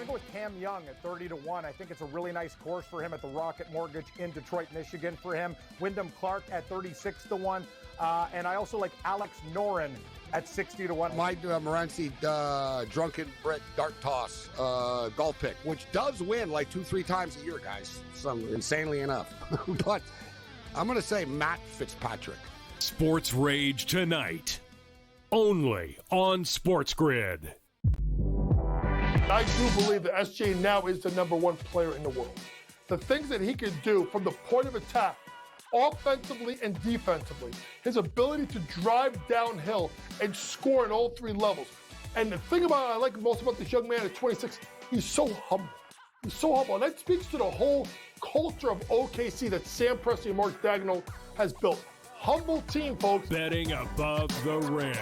go with Cam Young at 30-1. I think it's a really nice course for him at the Rocket Mortgage in Detroit, Michigan for him. Wyndham Clark at 36-1. And I also like Alex Noren at 60-1. My Morency drunken Brit dart toss golf pick, which does win like 2-3 times a year, guys. Insanely enough. But I'm going to say Matt Fitzpatrick. Sports Rage tonight, only on SportsGrid. I do believe that SJ now is the number one player in the world. The things that he can do from the point of attack, offensively and defensively, his ability to drive downhill and score at all three levels. And the thing I like most about this young man at 26, he's so humble. He's so humble. And that speaks to the whole culture of OKC that Sam Presti and Mark Daigneault has built. Humble team, folks. Betting above the rim,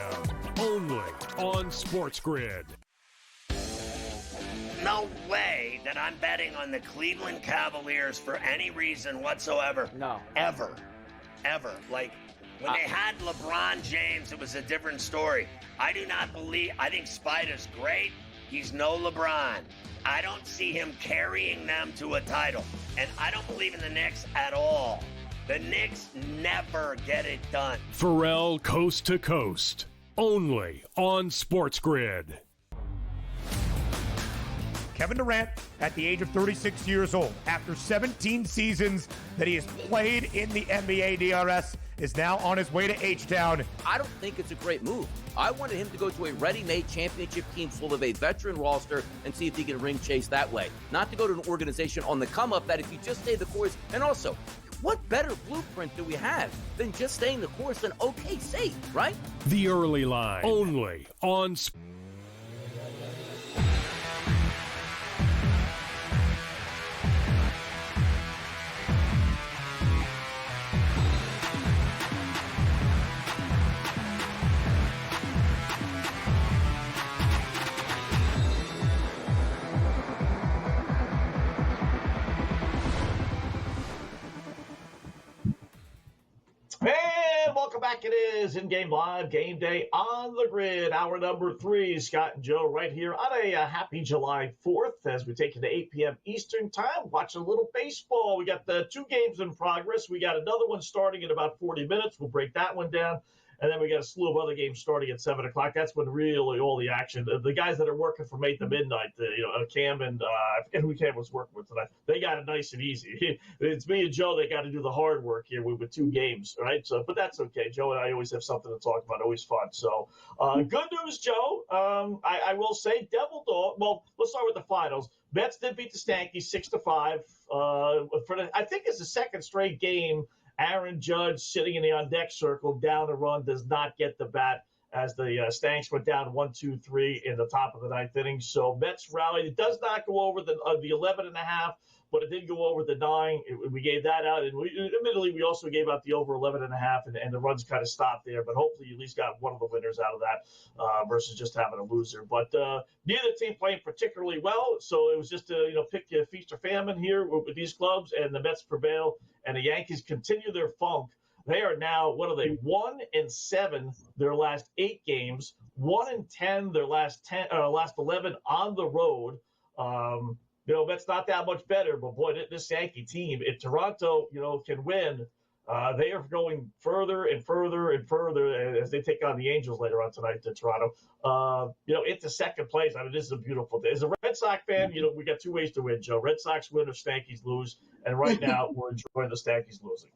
only on SportsGrid. No way that I'm betting on the Cleveland Cavaliers for any reason whatsoever. No. Ever. Like, when they had LeBron James, it was a different story. I think Spider's great. He's no LeBron. I don't see him carrying them to a title. And I don't believe in the Knicks at all. The Knicks never get it done. Pharrell Coast to Coast, only on SportsGrid. Kevin Durant, at the age of 36 years old, after 17 seasons that he has played in the NBA DRS, is now on his way to H-Town. I don't think it's a great move. I wanted him to go to a ready-made championship team full of a veteran roster and see if he can ring chase that way. Not to go to an organization on the come-up that if you just stay the course, and also, what better blueprint do we have than just staying the course than OKC, right? The Early Line, only on And welcome back. It is In-Game Live, Game Day on the Grid. Hour number 3, Scott and Joe right here on a happy July 4th as we take you to 8 p.m. Eastern time. Watch a little baseball. We got the 2 games in progress. We got another one starting in about 40 minutes. We'll break that one down. And then we got a slew of other games starting at 7 o'clock. That's when really all the action, the guys that are working from 8 to midnight, Cam and I forget who Cam was working with tonight, they got it nice and easy. It's me and Joe, they got to do the hard work here with 2 games, right? So, but that's okay. Joe and I always have something to talk about, always fun. So good news, Joe. I will say Devil Dog, well, let's start with the finals. Mets did beat the Stankies 6-5. I think it's the second straight game Aaron Judge sitting in the on-deck circle down the run does not get the bat as the Stanks went down 1-2-3 in the top of the 9th inning. So Mets rallied. It does not go over the 11.5, but it did go over the 9. We gave that out. And admittedly, we also gave out the over 11.5, and the runs kind of stopped there. But hopefully you at least got one of the winners out of that versus just having a loser. But neither team playing particularly well. So it was just pick a feast or famine here with these clubs, and the Mets prevail. And the Yankees continue their funk. They are now, 1-7 their last 8 games, 1-10 their last 11 on the road. That's not that much better, but boy, this Yankee team, if Toronto, can win, they are going further and further and further as they take on the Angels later on tonight to Toronto. Into second place. I mean, this is a beautiful day. As a Red Sox fan, we got 2 ways to win, Joe. Red Sox win or Stankies lose. And right now, we're enjoying the Stankies losing.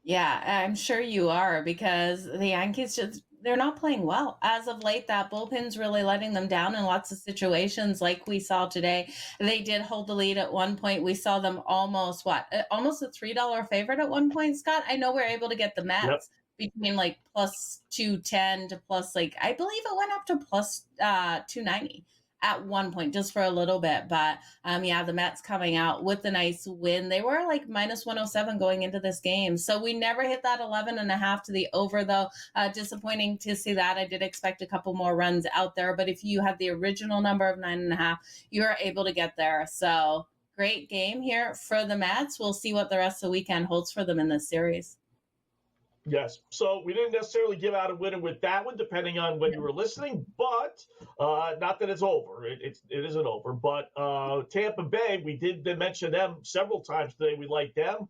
Yeah, I'm sure you are, because the Yankees they're not playing well. As of late, that bullpen's really letting them down in lots of situations like we saw today. They did hold the lead at one point. We saw them almost a $3 favorite at one point, Scott. I know we're able to get the Mets between like plus 210 to plus, I believe it went up to plus 290 at one point just for a little bit. But the Mets coming out with a nice win. They were like minus 107 going into this game. So we never hit that 11.5 to the over, though. Disappointing to see that. I did expect a couple more runs out there. But if you have the original number of 9.5, you're able to get there. So great game here for the Mets. We'll see what the rest of the weekend holds for them in this series. Yes. So we didn't necessarily give out a winner with that one, depending on when you were listening, but not that it's over. It isn't over. But Tampa Bay, we did mention them several times today. We like them.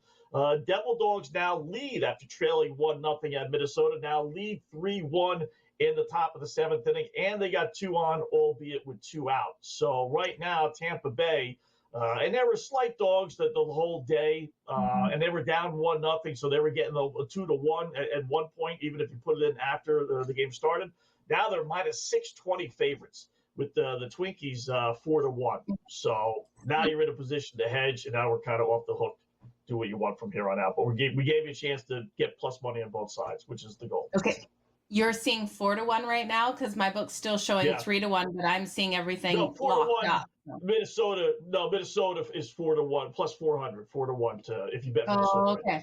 Devil Dogs now lead after trailing 1-0 at Minnesota, now lead 3-1 in the top of the 7th inning, and they got 2 on, albeit with 2 out. So right now, Tampa Bay, and they were slight dogs the whole day, and they were down 1-0, so they were getting a 2-1 at one point, even if you put it in after the game started. Now they're minus 620 favorites with the Twinkies 4-1. So now you're in a position to hedge, and now we're kind of off the hook. Do what you want from here on out. But we gave you a chance to get plus money on both sides, which is the goal. Okay. You're seeing 4-1 right now because my book's still showing 3-1, but I'm seeing everything locked up. Minnesota is 4-1 plus 400, 4-1 to if you bet Minnesota. Oh, okay.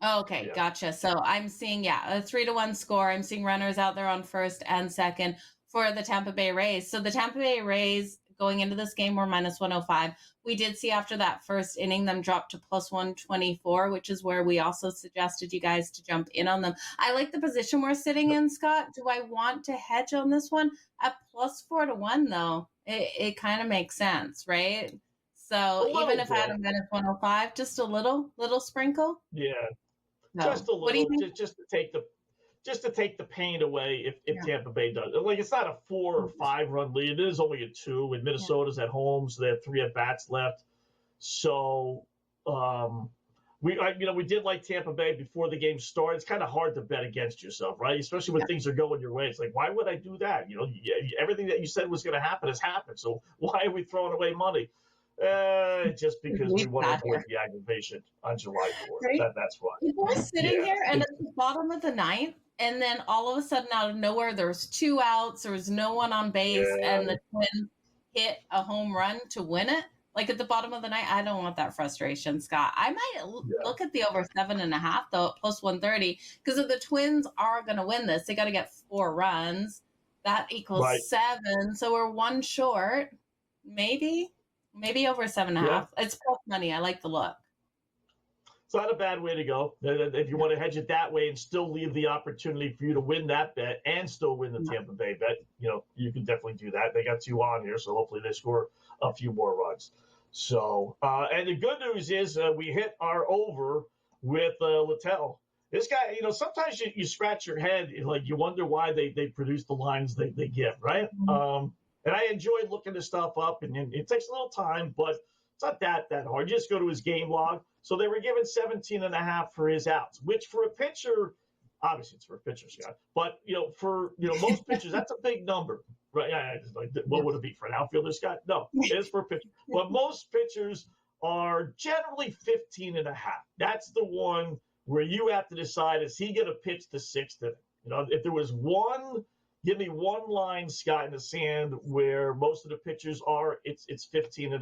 Okay, gotcha. So I'm seeing, a 3-1 score. I'm seeing runners out there on first and second for the Tampa Bay Rays. So the Tampa Bay Rays going into this game were minus 105. We did see after that first inning them drop to plus 124, which is where we also suggested you guys to jump in on them. I like the position we're sitting in, Scott. Do I want to hedge on this one? At plus 4-1, though, it kind of makes sense, right? So even if I had a minus 105, just a little sprinkle? Yeah. No. Just a little, what do you think? Just to take the pain away if Tampa Bay does. Like, it's not a 4 or 5 run lead. It is only a 2, and Minnesota's at home, so they have 3 at-bats left. So we did like Tampa Bay before the game started. It's kind of hard to bet against yourself, right? Especially when things are going your way. It's like, why would I do that? Everything that you said was going to happen has happened. So why are we throwing away money? Just because we want to avoid the aggravation on July 4th. Right? That's why. We're sitting here, and at the bottom of the 9th, and then all of a sudden, out of nowhere, there's 2 outs. There was no one on base, and the Twins hit a home run to win it. Like at the bottom of the 9th, I don't want that frustration, Scott. I might look at the over 7.5 though, at plus 130, because if the Twins are going to win this, they got to get 4 runs. That equals 7, so we're 1 short. Maybe over 7.5. Yeah. It's plus money. I like the look. It's not a bad way to go. If you want to hedge it that way and still leave the opportunity for you to win that bet and still win the Tampa Bay bet, you can definitely do that. They got 2 on here, so hopefully they score a few more runs. So, and the good news is we hit our over with Wetzel. This guy, sometimes you scratch your head, like you wonder why they produce the lines they give, right? Mm-hmm. And I enjoy looking this stuff up, and it takes a little time, but it's not that hard. You just go to his game log. So they were given 17.5 for his outs, which for a pitcher, obviously it's for a pitcher, Scott, but for most pitchers, that's a big number, right? Like, what would it be for an outfielder, Scott? No, it is for a pitcher. But most pitchers are generally 15.5. That's the one where you have to decide, is he going to pitch the 6th inning? If there was one. Give me one line, Scott, in the sand where most of the pitchers are, it's 15.5.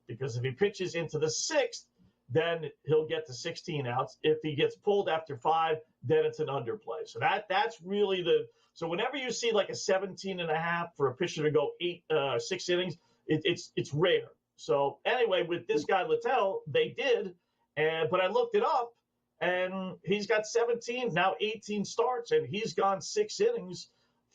Because if he pitches into the 6th, then he'll get the 16 outs. If he gets pulled after 5, then it's an underplay. So that's really so whenever you see like a 17.5 for a pitcher to go 6 innings, it's rare. So anyway, with this guy Wetzel, they did, but I looked it up, and he's got 17, now 18 starts, and he's gone 6 innings.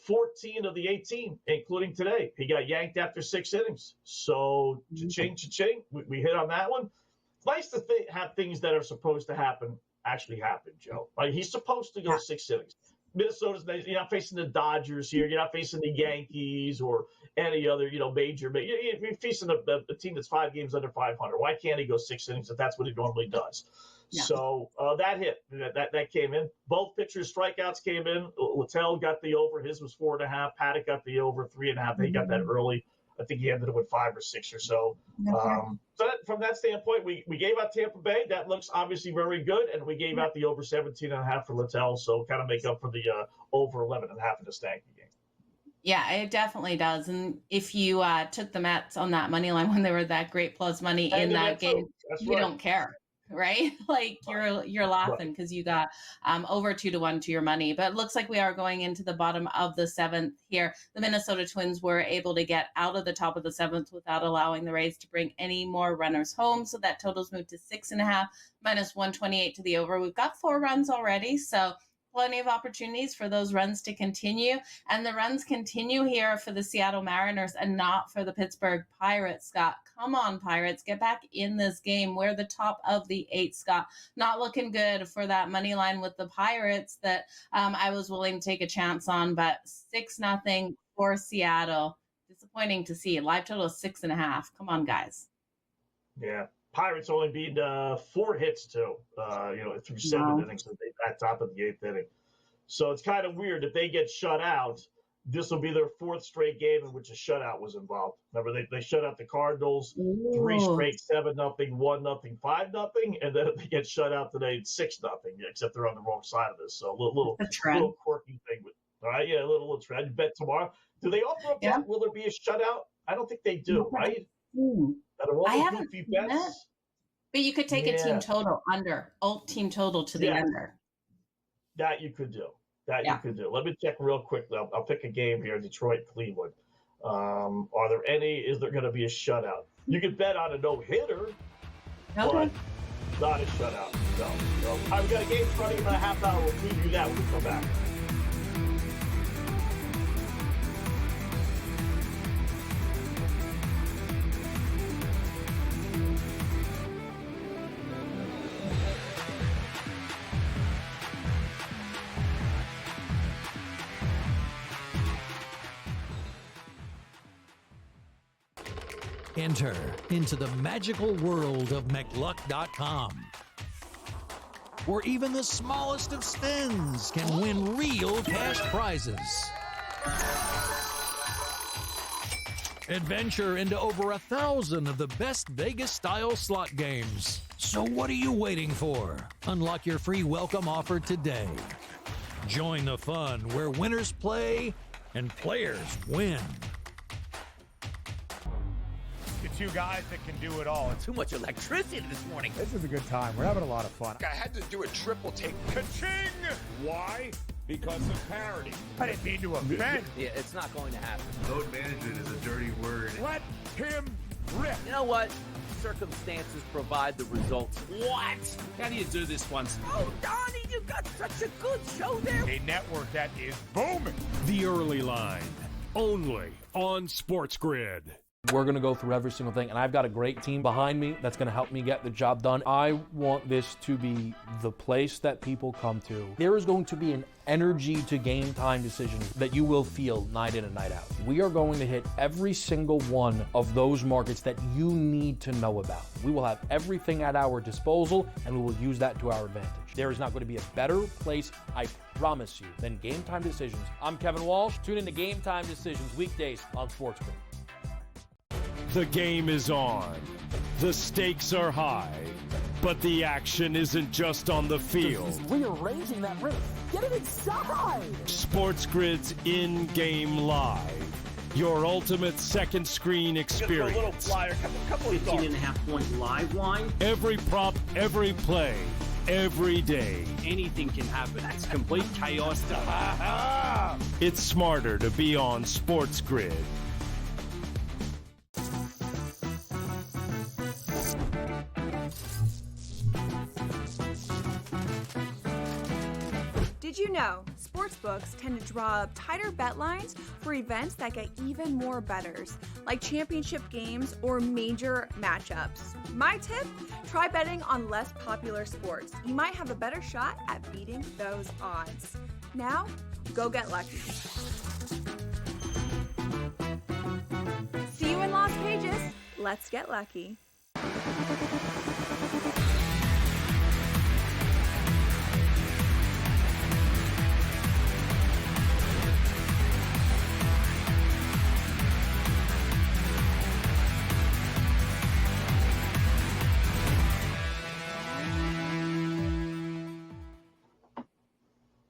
14 of the 18, including today. He got yanked after 6 innings. So, cha-ching, we hit on that one. It's nice to have things that are supposed to happen actually happen, Joe. Like, he's supposed to go 6 innings. Minnesota's, you're not facing the Dodgers here. You're not facing the Yankees or any other, major. But you're facing a team that's 5 games under 500. Why can't he go 6 innings if that's what he normally does? Yeah. So that hit. That came in. Both pitchers' strikeouts came in. Wetzel got the over. His was 4.5. Paddock got the over 3.5. He got that early. I think he ended up with 5 or 6 or so. So from that standpoint, we gave out Tampa Bay. That looks obviously very good. And we gave out the over 17.5 for Wetzel. So kind of make up for the over 11.5 in the Stanky game. Yeah, it definitely does. And if you took the Mets on that money line when they were that great plus money in that game, you don't care. Right? Like you're laughing because you got over 2-1 to your money. But it looks like we are going into the bottom of the 7th here. The Minnesota Twins were able to get out of the top of the 7th without allowing the Rays to bring any more runners home. So that totals moved to 6.5 minus 128 to the over. We've got 4 runs already. So plenty of opportunities for those runs to continue. And the runs continue here for the Seattle Mariners and not for the Pittsburgh Pirates, Scott. Come on, Pirates, get back in this game. We're the top of the 8, Scott. Not looking good for that money line with the Pirates that I was willing to take a chance on, but 6-0 for Seattle. Disappointing to see. Live total is 6.5. Come on, guys. Yeah. Pirates only beat 4 hits, too, through 7 innings at top of the 8th inning. So it's kind of weird. If they get shut out, this will be their 4th straight game in which a shutout was involved. Remember, they shut out the Cardinals 3 straight, 7-0, 1-0, 5-0, and then if they get shut out today, it's 6-0, except they're on the wrong side of this. So a little quirky thing. All right, a little trend. Bet tomorrow. Do they offer up that? Will there be a shutout? I don't think they do, right? I haven't seen that. But you could take a team total team total to the under. That you could do. You could do. Let me check real quick. I'll pick a game here, Detroit, Cleveland. Is there going to be a shutout? You could bet on a no-hitter, but not a shutout. No. All right, we've got a game starting in about a half hour. We'll preview that when we come back. Enter into the magical world of McLuck.com, where even the smallest of spins can win real cash prizes. Adventure into over 1,000 of the best Vegas-style slot games. So what are you waiting for? Unlock your free welcome offer today. Join the fun where winners play and players win. Two guys that can do it all. Too much electricity this morning. This is a good time. We're having a lot of fun. I had to do a triple take. Ka-ching! Why? Because of parity. I didn't mean to offend. Yeah, it's not going to happen. Load management is a dirty word. Let him rip. You know what? Circumstances provide the results. What? How do you do this once? Oh, Donnie, you got such a good show there. A network that is booming. The early line, only on SportsGrid. We're going to go through every single thing, and I've got a great team behind me that's going to help me get the job done. I want this to be the place that people come to. There is going to be an energy to game time decisions that you will feel night in and night out. We are going to hit every single one of those markets that you need to know about. We will have everything at our disposal, and we will use that to our advantage. There is not going to be a better place, I promise you, than Game Time Decisions. I'm Kevin Walsh. Tune in to Game Time Decisions weekdays on SportsGrid. The game is on. The stakes are high. But the action isn't just on the field. He's rearranging that rim. Get it inside! SportsGrid's in-game live. Your ultimate second screen experience. Just a little flyer, couple of 15.5-point live line. Every prop, every play, every day. Anything can happen. That's complete chaos. It's smarter to be on SportsGrid. Did you know sportsbooks tend to draw up tighter bet lines for events that get even more bettors, like championship games or major matchups? My tip, try betting on less popular sports. You might have a better shot at beating those odds. Now, go get lucky. See you in Las Vegas. Let's get lucky.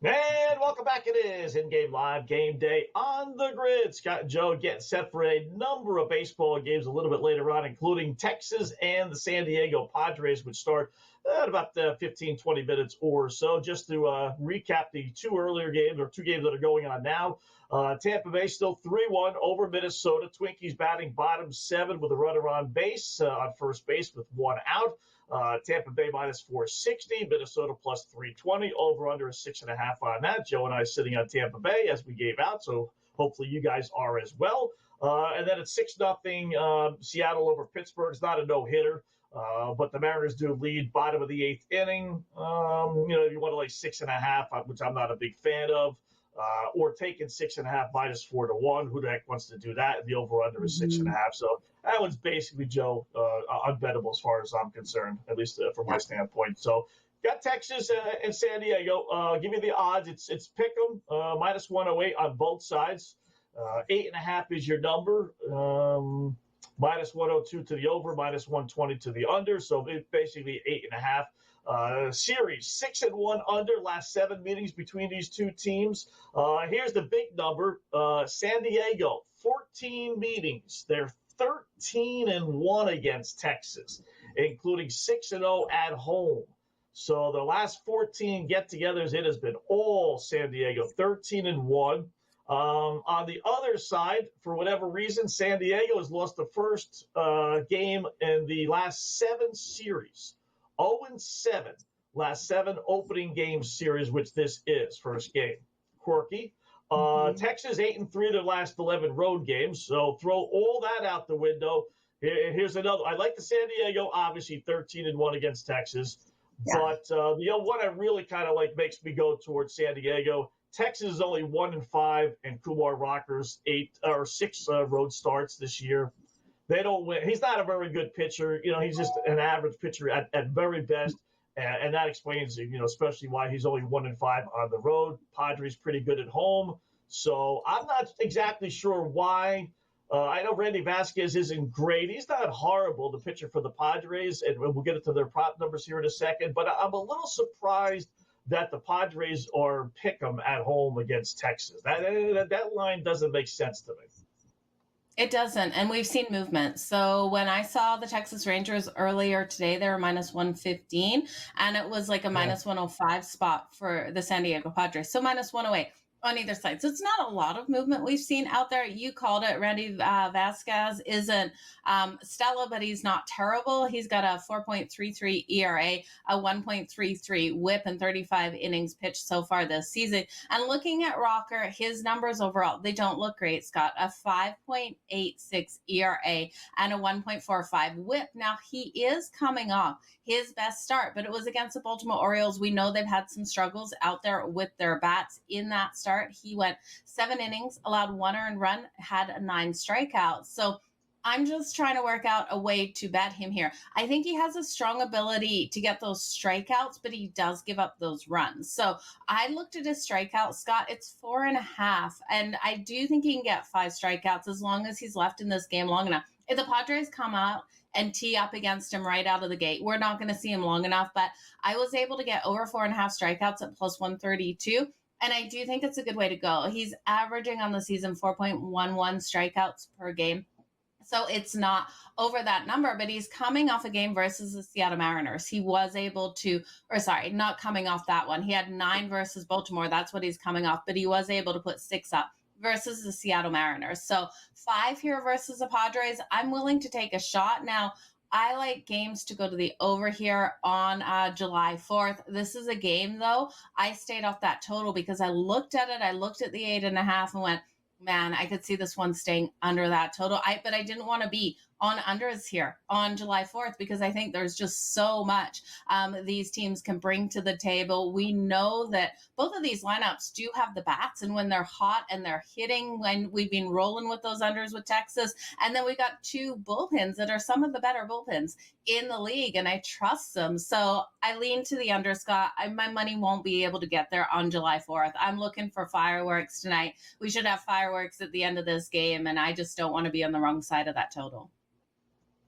And welcome back. It is in-game live game day on the grid. Scott and Joe getting set for a number of baseball games a little bit later on, including Texas and the San Diego Padres, which start at about 15, 20 minutes or so. Just to recap the two earlier games, or two games that are going on now. Tampa Bay still 3-1 over Minnesota. Twinkies batting bottom 7 with a runner on base, on first base with 1 out. Tampa Bay minus 460, Minnesota plus 320. Over under is 6.5 on that. Joe and I sitting on Tampa Bay as we gave out, so hopefully you guys are as well. And then it's 6-0 Seattle over Pittsburgh. It's not a no-hitter, but the Mariners do lead bottom of the 8th inning. If you want to lay 6.5, which I'm not a big fan of, or taking 6.5 minus 4-1. Who the heck wants to do that? And the over-under is 6.5. So that one's basically, Joe, unbettable as far as I'm concerned, at least from my standpoint. So got Texas and San Diego. Give me the odds. It's pick'em, minus 108 on both sides. 8.5 is your number. Minus 102 to the over, minus 120 to the under. So basically 8.5. Series 6-1 under last 7 meetings between these two teams. Here's the big number. San Diego, 14 meetings. They're 13-1 against Texas, including 6-0 at home. So the last 14 get-togethers, it has been all San Diego, 13-1. On the other side, for whatever reason, San Diego has lost the first game in the last 7 series. 0-7, last 7 opening game series, which this is, first game. Quirky. Texas 8-3 their last 11 road games, so throw all that out the window. Here's another. I like the San Diego, obviously 13-1 against Texas, but what I really kind of like makes me go towards San Diego. Texas is only 1-5, and Kumar Rocker's 6 road starts this year. They don't win. He's not a very good pitcher. He's just an average pitcher at very best, and that explains, especially why he's only 1-5 on the road. Padres pretty good at home, so I'm not exactly sure why. I know Randy Vasquez isn't great. He's not horrible, the pitcher for the Padres, and we'll get into their prop numbers here in a second. But I'm a little surprised that the Padres are pick'em at home against Texas. That line doesn't make sense to me. It doesn't, and we've seen movement. So when I saw the Texas Rangers earlier today, they were minus 115, and it was like a minus 105 spot for the San Diego Padres. So minus 108 on either side. So it's not a lot of movement we've seen out there. You called it. Randy Vasquez isn't stellar, but he's not terrible. He's got a 4.33 ERA, a 1.33 whip, and 35 innings pitched so far this season. And looking at Rocker, his numbers overall, they don't look great, Scott. A 5.86 ERA and a 1.45 whip. Now, he is coming off his best start, but it was against the Baltimore Orioles. We know they've had some struggles out there with their bats in that start. He went 7 innings, allowed 1 earned run, had 9 strikeouts. So I'm just trying to work out a way to bet him here. I think he has a strong ability to get those strikeouts, but he does give up those runs. So I looked at his strikeouts, Scott. It's 4.5. And I do think he can get 5 strikeouts as long as he's left in this game long enough. If the Padres come out and tee up against him right out of the gate, we're not going to see him long enough. But I was able to get over 4.5 strikeouts at plus 132. And I do think it's a good way to go. He's averaging on the season 4.11 strikeouts per game. So it's not over that number, but he's coming off a game versus the Seattle Mariners. He was able to, not coming off that one. He had 9 versus Baltimore. That's what he's coming off, but he was able to put 6 up versus the Seattle Mariners. So 5 here versus the Padres. I'm willing to take a shot. Now, I like games to go to the over here on July 4th. This is a game, though. I stayed off that total because I looked at it. I looked at the 8.5 and went, man, I could see this one staying under that total. But I didn't want to be on unders here on July 4th because I think there's just so much these teams can bring to the table. We know that both of these lineups do have the bats, and when they're hot and they're hitting, when we've been rolling with those unders with Texas, and then we got 2 bullpens that are some of the better bullpens in the league, and I trust them. So I lean to the under, Scott. My money won't be able to get there on July 4th. I'm looking for fireworks tonight. We should have fireworks at the end of this game, and I just don't want to be on the wrong side of that total.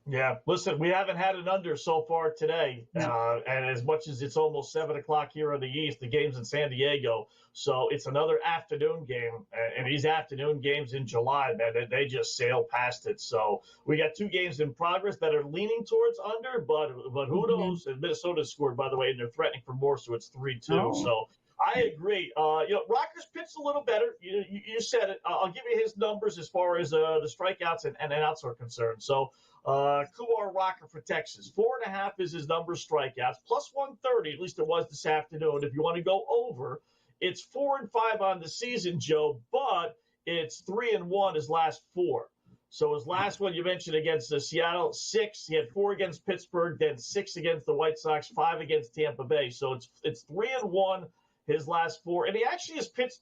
Yeah, listen, we haven't had an under so far today. And as much as it's almost 7 o'clock here on the East, the game's in San Diego. So it's another afternoon game. And these afternoon games in July, man, they just sail past it. So we got 2 games in progress that are leaning towards under, but who knows? And Minnesota scored, by the way, and they're threatening for more, so it's 3-2. Oh. So I agree. Rocker's pitched a little better. You said it. I'll give you his numbers as far as the strikeouts and outs are concerned. So Kumar Rocker for Texas, 4.5 is his number of strikeouts, plus 130, at least it was this afternoon. If you want to go over, it's 4-5 on the season, Joe, but it's 3-1 his last 4. So his last one you mentioned against Seattle, 6. He had 4 against Pittsburgh, then 6 against the White Sox, 5 against Tampa Bay. So it's 3-1 his last 4. And he actually has pitched,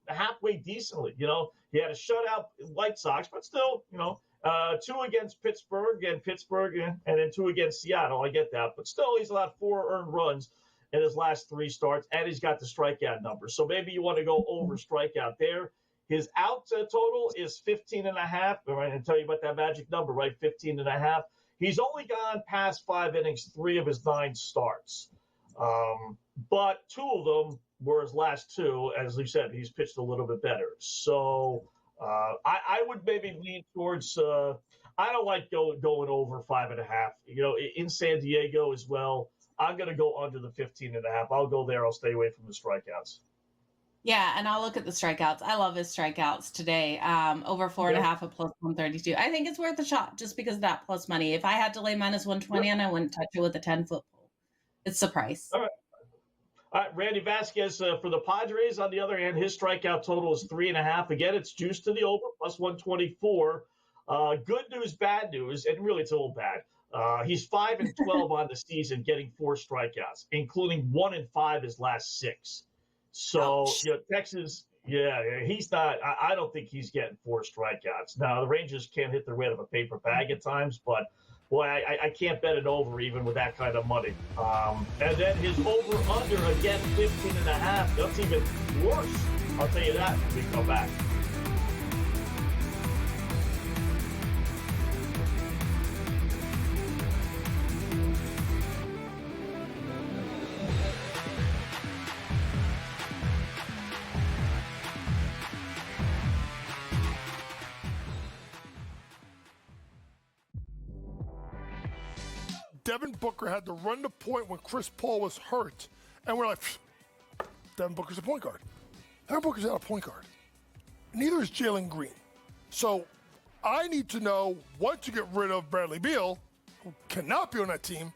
halfway decently. He had a shutout White Sox, but still, 2 against Pittsburgh, and then 2 against Seattle. I get that. But still, he's allowed 4 earned runs in his last 3 starts, and he's got the strikeout number. So maybe you want to go over strikeout there. His out total is 15.5. I'm going to tell you about that magic number, right? 15.5. He's only gone past 5 innings, 3 of his 9 starts. But 2 of them were his last 2. As you said, he's pitched a little bit better. So I would maybe lean towards I don't like going over 5.5. In San Diego as well, I'm going to go under the 15.5. I'll go there. I'll stay away from the strikeouts. Yeah, and I'll look at the strikeouts. I love his strikeouts today. Over 4.5 at plus 132. I think it's worth a shot just because of that plus money. If I had to lay minus 120 and I wouldn't touch it with a 10-foot pole. It's the price. All right, Randy Vasquez for the Padres. On the other hand, his strikeout total is 3.5. Again, it's juiced to the over, plus 124. Good news, bad news, and really it's a little bad. He's 5-12 on the season, getting 4 strikeouts, including 1-5 his last 6. So, Texas, he's not. I don't think he's getting 4 strikeouts. Now, the Rangers can't hit their weight of a paper bag at times, but boy, I can't bet it over even with that kind of money. And then his over-under, again, 15.5. That's even worse. I'll tell you that when we come back. Devin Booker had to run the point when Chris Paul was hurt. And we're like, Devin Booker's a point guard. Devin Booker's not a point guard. Neither is Jalen Green. So I need to know, once you get rid of Bradley Beal, who cannot be on that team,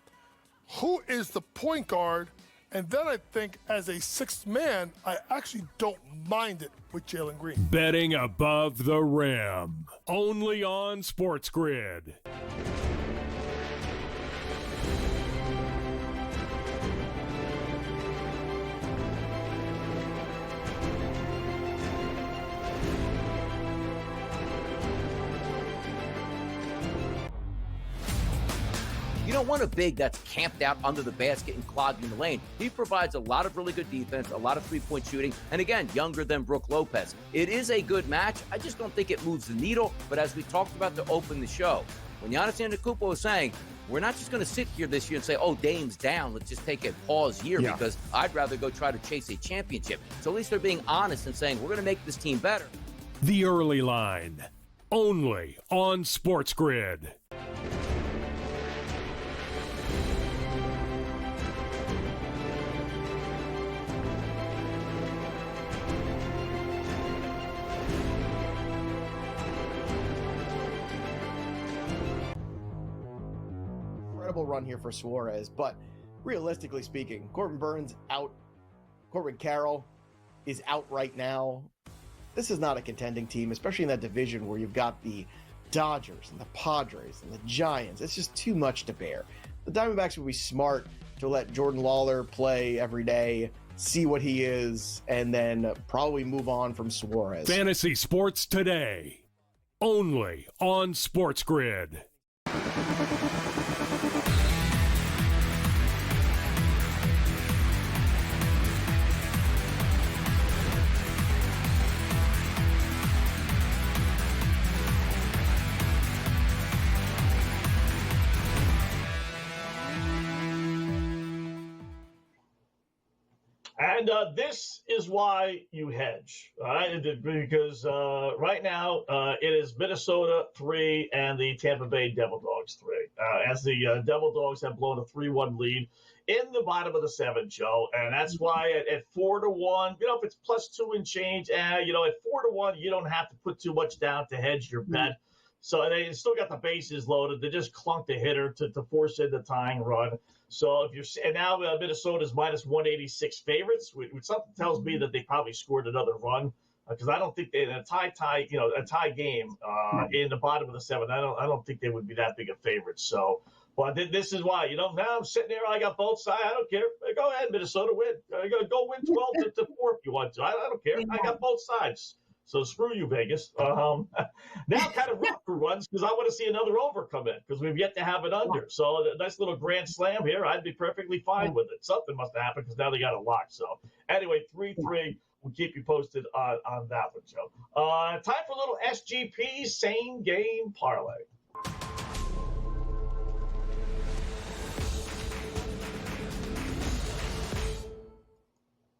who is the point guard? And then I think as a 6th man, I actually don't mind it with Jalen Green. Betting above the rim. Only on SportsGrid. You don't want a big that's camped out under the basket and clogging the lane. He provides a lot of really good defense, a lot of three-point shooting, and again, younger than Brook Lopez. It is a good match. I just don't think it moves the needle, but as we talked about to open the show, when Giannis Antetokounmpo was saying, we're not just going to sit here this year and say, oh, Dame's down, let's just take a pause year because I'd rather go try to chase a championship. So at least they're being honest and saying, we're going to make this team better. The Early Line, only on SportsGrid. Run here for Suarez, but realistically speaking, Corbin Burns out, Corbin Carroll is out right now. This is not a contending team, especially in that division where you've got the Dodgers and the Padres and the Giants. It's just too much to bear. The Diamondbacks would be smart to let Jordan Lawler play every day, see what he is, and then probably move on from Suarez. Fantasy Sports Today, only on SportsGrid. And this is why you hedge, all right? Because right now it is Minnesota 3 and the Tampa Bay Devil Dogs 3. As the Devil Dogs have blown a 3-1 lead in the bottom of the 7, Joe. And that's why at 4-1, if it's +2 and change, at 4-1, you don't have to put too much down to hedge your bet. So they still got the bases loaded. They just clunked a hitter to force in the tying run. So and now Minnesota's -186 favorites, which something tells me that they probably scored another run, because I don't think a tie game in the bottom of the 7. I don't think they would be that big a favorite. So, but this is why now I'm sitting there. I got both sides. I don't care. Go ahead, Minnesota, win. Go win 12 to 4 if you want to. I don't care. I got both sides. So screw you, Vegas. Now kind of root for runs, because I want to see another over come in, because we've yet to have an under. So a nice little grand slam here. I'd be perfectly fine with it. Something must have happened, because now they got a lock. So anyway, 3-3. We'll keep you posted on that one, Joe. Time for a little SGP same game parlay.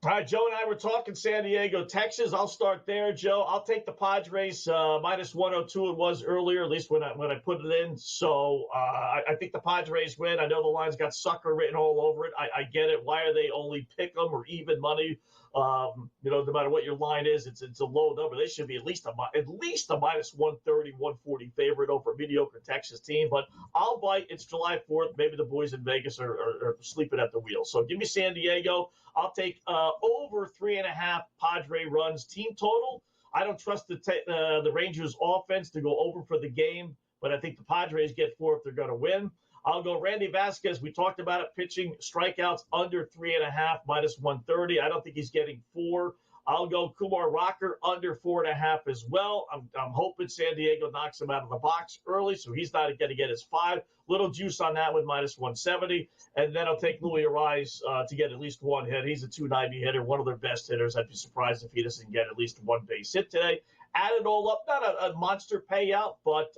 All right, Joe and I were talking San Diego, Texas. I'll start there, Joe. I'll take the Padres -102. It was earlier, at least when I put it in. So I think the Padres win. I know the line's got sucker written all over it. I get it. Why are they only pick 'em or even money? No matter what your line is, it's a low number. They should be at least a -130, 140 favorite over a mediocre Texas team. But I'll bite. It's July 4th. Maybe the boys in Vegas are sleeping at the wheel. So give me San Diego. I'll take over 3.5 Padre runs team total. I don't trust the Rangers offense to go over for the game, but I think the Padres get 4 if they're going to win. I'll go Randy Vasquez. We talked about it, pitching strikeouts under 3.5, -130. I don't think he's getting 4. I'll go Kumar Rocker under 4.5 as well. I'm hoping San Diego knocks him out of the box early, so he's not going to get his 5. Little juice on that with -170. And then I'll take Louis Arise to get at least 1 hit. He's a 290 hitter, one of their best hitters. I'd be surprised if he doesn't get at least 1 base hit today. Add it all up, not a monster payout, but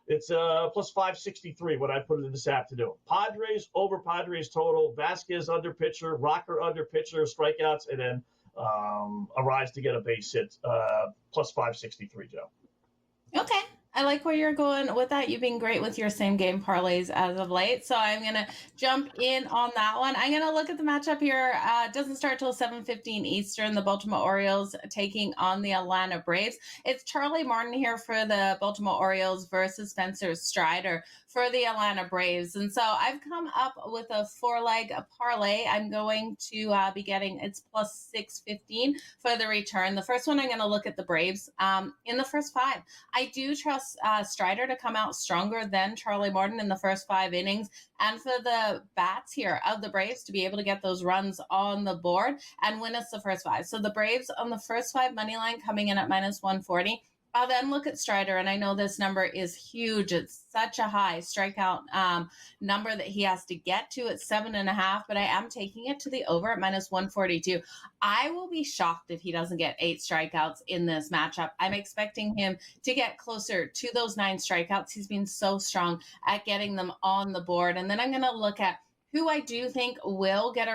it's plus 563 when I put it in this afternoon. Padres over Padres total. Vasquez under pitcher, Rocker under pitcher, strikeouts, and then Arise to get a base hit, plus 563, Joe. Okay. I like where you're going with that. You've been great with your same game parlays as of late. So I'm going to jump in on that one. I'm going to look at the matchup here. It doesn't start till 7:15 Eastern. The Baltimore Orioles taking on the Atlanta Braves. It's Charlie Morton here for the Baltimore Orioles versus Spencer Strider for the Atlanta Braves. And so I've come up with a 4-leg parlay. I'm going to be getting it's plus 615 for the return. The first one, I'm going to look at the Braves in the first 5. I do trust Strider to come out stronger than Charlie Morton in the first 5 innings, and for the bats here of the Braves to be able to get those runs on the board and win us the first 5. So the Braves on the first 5 money line coming in at -140. I'll then look at Strider, and I know this number is huge. It's such a high strikeout number that he has to get to at 7.5, but I am taking it to the over at -142. I will be shocked if he doesn't get 8 strikeouts in this matchup. I'm expecting him to get closer to those 9 strikeouts. He's been so strong at getting them on the board. And then I'm going to look at who I do think will get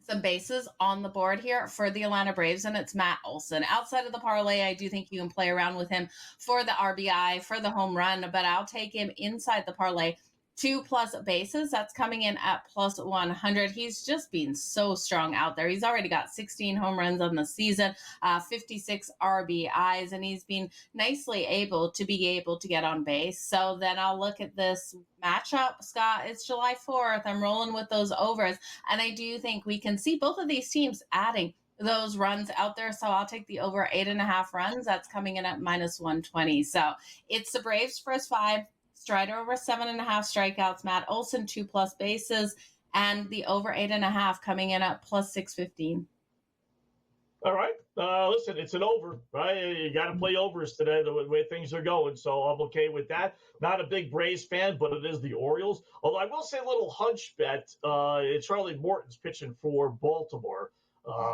some bases on the board here for the Atlanta Braves, and it's Matt Olson. Outside of the parlay, I do think you can play around with him for the RBI, for the home run, but I'll take him inside the parlay. 2+ bases, that's coming in at plus 100. He's just been so strong out there. He's already got 16 home runs on the season, 56 RBIs, and he's been nicely able to get on base. So then I'll look at this matchup, Scott. It's July 4th. I'm rolling with those overs, and I do think we can see both of these teams adding those runs out there. So I'll take the over 8.5 runs. That's coming in at -120. So it's the Braves first 5. Strider over 7.5 strikeouts, Matt Olson 2+ bases, and the over 8.5 coming in at plus 615. All right. Listen, it's an over, right? You got to play overs today, the way things are going. So I'm okay with that. Not a big Braves fan, but it is the Orioles. Although I will say a little hunch bet. Charlie Morton's pitching for Baltimore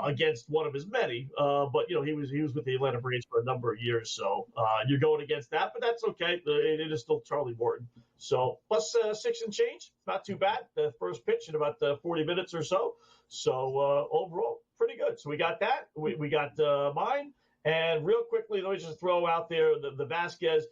against one of his many. But, he was with the Atlanta Braves for a number of years. So you're going against that, but that's okay. It is still Charlie Morton. So plus 6 and change. Not too bad. The first pitch in about 40 minutes or so. So overall, pretty good. So we got that. We got mine. And real quickly, let me just throw out there the Vasquez.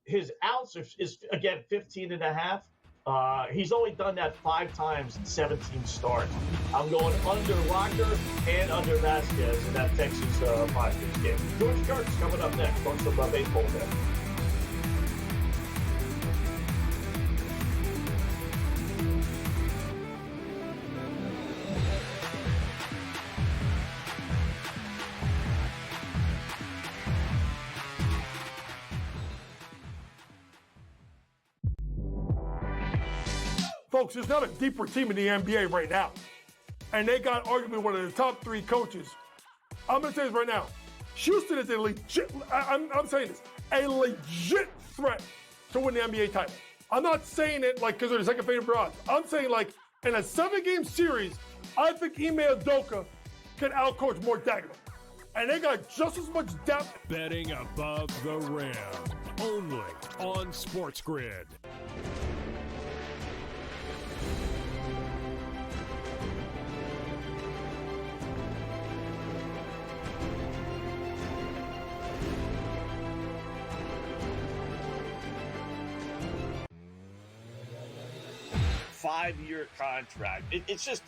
His outs is again 15.5. He's only done that 5 times in 17 starts. I'm going under Rocker and under Vasquez in that Texas 5-6 game. George Kurtz coming up next. Talk some baseball there. Folks, there's not a deeper team in the NBA right now. And they got arguably one of the top 3 coaches. I'm going to say this right now. Houston is a legit, I'm saying this, a legit threat to win the NBA title. I'm not saying it like because they're the second favorite odds. I'm saying like in a 7-game series, I think Ime Udoka can outcoach more Dagger. And they got just as much depth. Betting above the rim. Only on SportsGrid. Five-year contract. It's just,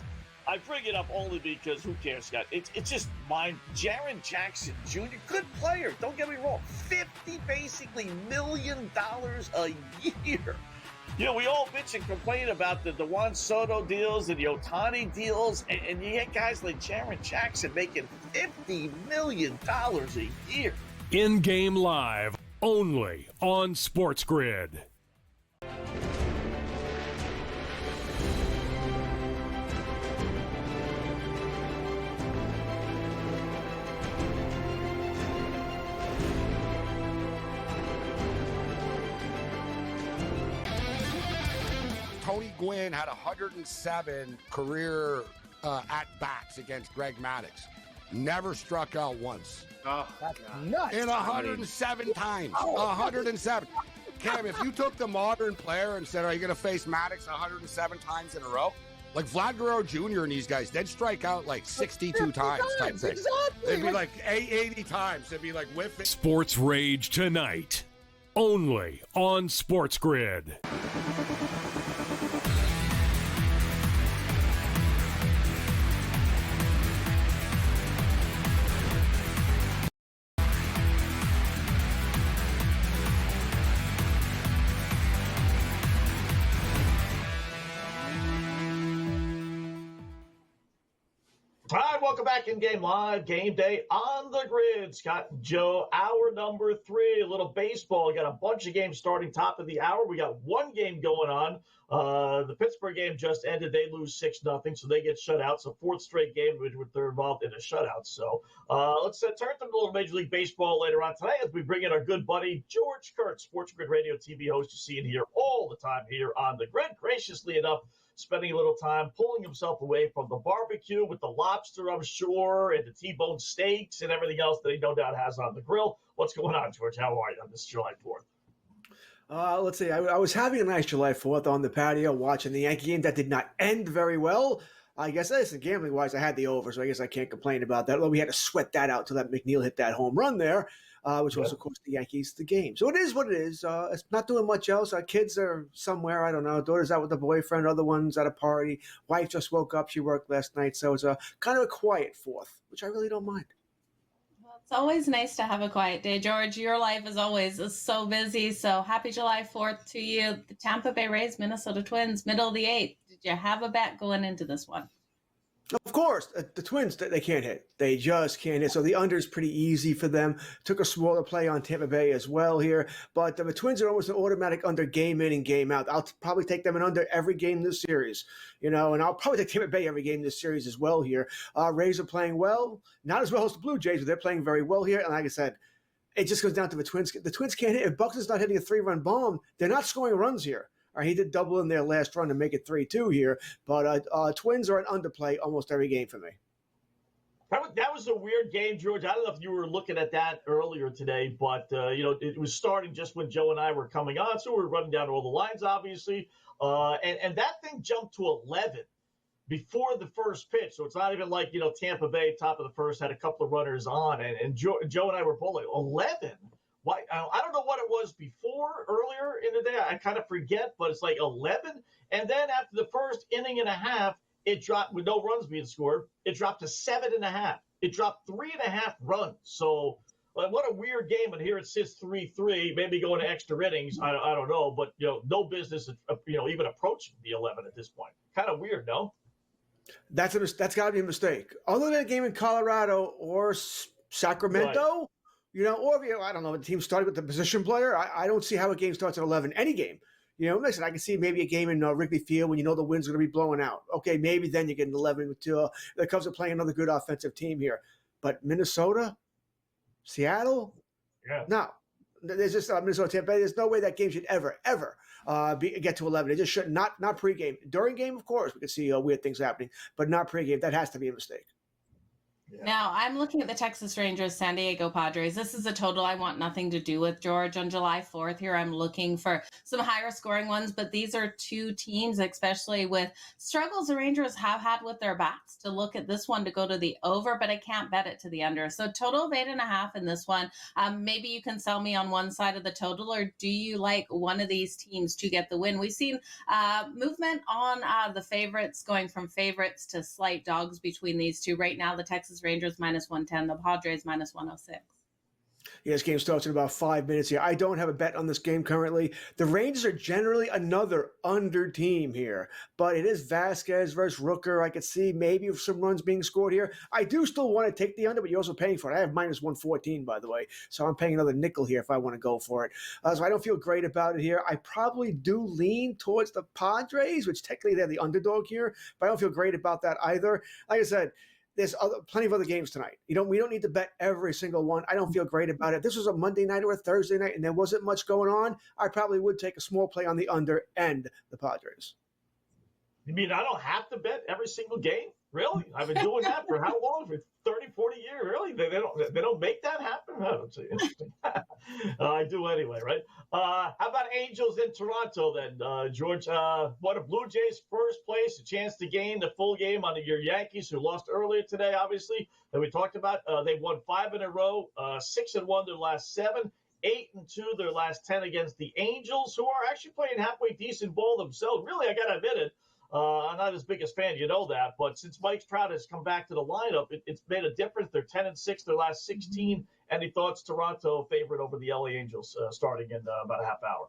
I bring it up only because who cares, Scott? It's just mine. Jaren Jackson Jr., good player. Don't get me wrong. $50 million a year. You know, we all bitch and complain about the Juan Soto deals and the Ohtani deals, and you get guys like Jaren Jackson making $50 million a year. In-game live, only on SportsGrid. Tony Gwynn had 107 career at-bats against Greg Maddux. Never struck out once. Oh, that's nuts. In 107 times. 107. Cam, if you took the modern player and said, are you going to face Maddux 107 times in a row? Like Vlad Guerrero Jr. and these guys, they'd strike out like 62 times type thing. Exactly. They'd be like 80 times. They'd be like whiffing. Sports Rage tonight. Only on SportsGrid. All right, welcome back in Game Live, Game Day on the Grid. Scott and Joe, hour number 3, a little baseball. We got a bunch of games starting top of the hour. We got one game going on. The Pittsburgh game just ended. They lose 6-0, so they get shut out. So 4th straight game which they're involved in a shutout. So let's turn to a little Major League Baseball later on tonight as we bring in our good buddy George Kurtz, SportsGrid radio TV host. You see it here all the time here on the Grid. Graciously enough, spending a little time pulling himself away from the barbecue with the lobster, I'm sure, and the T-bone steaks and everything else that he no doubt has on the grill. What's going on, George? How are you on this July 4th? Let's see. I was having a nice July 4th on the patio watching the Yankee game that did not end very well. I guess, listen, gambling-wise, I had the over, so I guess I can't complain about that. Although we had to sweat that out till that McNeil hit that home run there, which also cost the Yankees the game. So it is what it is. It's not doing much else. Our kids are somewhere. I don't know. Daughter's out with a boyfriend. Other one's at a party. Wife just woke up. She worked last night. So it's a kind of a quiet 4th, which I really don't mind. It's always nice to have a quiet day, George. Your life, as always, is so busy. So happy July 4th to you. The Tampa Bay Rays, Minnesota Twins, middle of the 8th. Did you have a bet going into this one? Of course, the Twins, they can't hit. They just can't hit. So the under is pretty easy for them. Took a smaller play on Tampa Bay as well here. But the Twins are almost an automatic under game in and game out. I'll probably take them in under every game this series, and I'll probably take Tampa Bay every game this series as well here. Rays are playing well. Not as well as the Blue Jays, but they're playing very well here. And like I said, it just goes down to the Twins. The Twins can't hit. If Buxton's not hitting a 3-run bomb, they're not scoring runs here. He did double in their last run to make it 3-2 here, but Twins are an underplay almost every game for me. That was a weird game, George. I don't know if you were looking at that earlier today, but it was starting just when Joe and I were coming on, so we were running down all the lines, obviously, and that thing jumped to 11 before the first pitch. So it's not even like, Tampa Bay, top of the first, had a couple of runners on. And Joe and I were both like, 11? Why? I don't know what it was before, earlier in the day. I kind of forget, but it's like 11. And then after the first inning and a half, it dropped with no runs being scored. It dropped to 7.5. It dropped 3.5 runs. So what a weird game. And here it sits 3-3, maybe going to extra innings. I don't know. But, no business, even approaching the 11 at this point. Kind of weird, no? That's got to be a mistake. Other than a game in Colorado or Sacramento, right. Or if I don't know, the team started with the position player. I don't see how a game starts at 11. Any game. Listen, I can see maybe a game in Wrigley Field when the wind's going to be blowing out. Okay, maybe then you get an 11 with the Cubs are playing another good offensive team here. But Minnesota, Seattle, no. There's just Minnesota, Tampa Bay. There's no way that game should ever get to 11. It just should not pregame. During game, of course, we can see weird things happening, but not pregame. That has to be a mistake. Yeah. Now, I'm looking at the Texas Rangers, San Diego Padres. This is a total I want nothing to do with, George. On July 4th here, I'm looking for some higher scoring ones, but these are two teams, especially with struggles the Rangers have had with their bats, to look at this one to go to the over, but I can't bet it to the under. So total of 8.5 in this one. Maybe you can sell me on one side of the total, or do you like one of these teams to get the win? We've seen movement on the favorites, going from favorites to slight dogs between these two. Right now, the Texas Rangers -110, the Padres -106. Yeah, this game starts in about 5 minutes here. I don't have a bet on this game currently. The Rangers are generally another under team here, but it is Vasquez versus Rooker. I could see maybe some runs being scored here. I do still want to take the under, but you're also paying for it. I have -114, by the way, so I'm paying another nickel here if I want to go for it. So I don't feel great about it here. I probably do lean towards the Padres, which technically they're the underdog here, but I don't feel great about that either. Like I said, there's plenty of other games tonight. We don't need to bet every single one. I don't feel great about it. This was a Monday night or a Thursday night, and there wasn't much going on. I probably would take a small play on the under and the Padres. You mean I don't have to bet every single game? Really? I've been doing that for how long? For 30, 40 years? Really? They don't make that happen? Oh, it's interesting. I do anyway, right? How about Angels in Toronto then, George? What a Blue Jays first place, a chance to gain the full game on your Yankees, who lost earlier today, obviously, that we talked about. They won 5 in a row, 6-1 their last 7. 8-2 their last 10 against the Angels, who are actually playing halfway decent ball themselves. Really, I got to admit it. I'm not his biggest fan, you know that. But since Mike Trout has come back to the lineup, it's made a difference. They're 10-6 their last 16. Any thoughts, Toronto favorite over the LA Angels starting in about a half hour?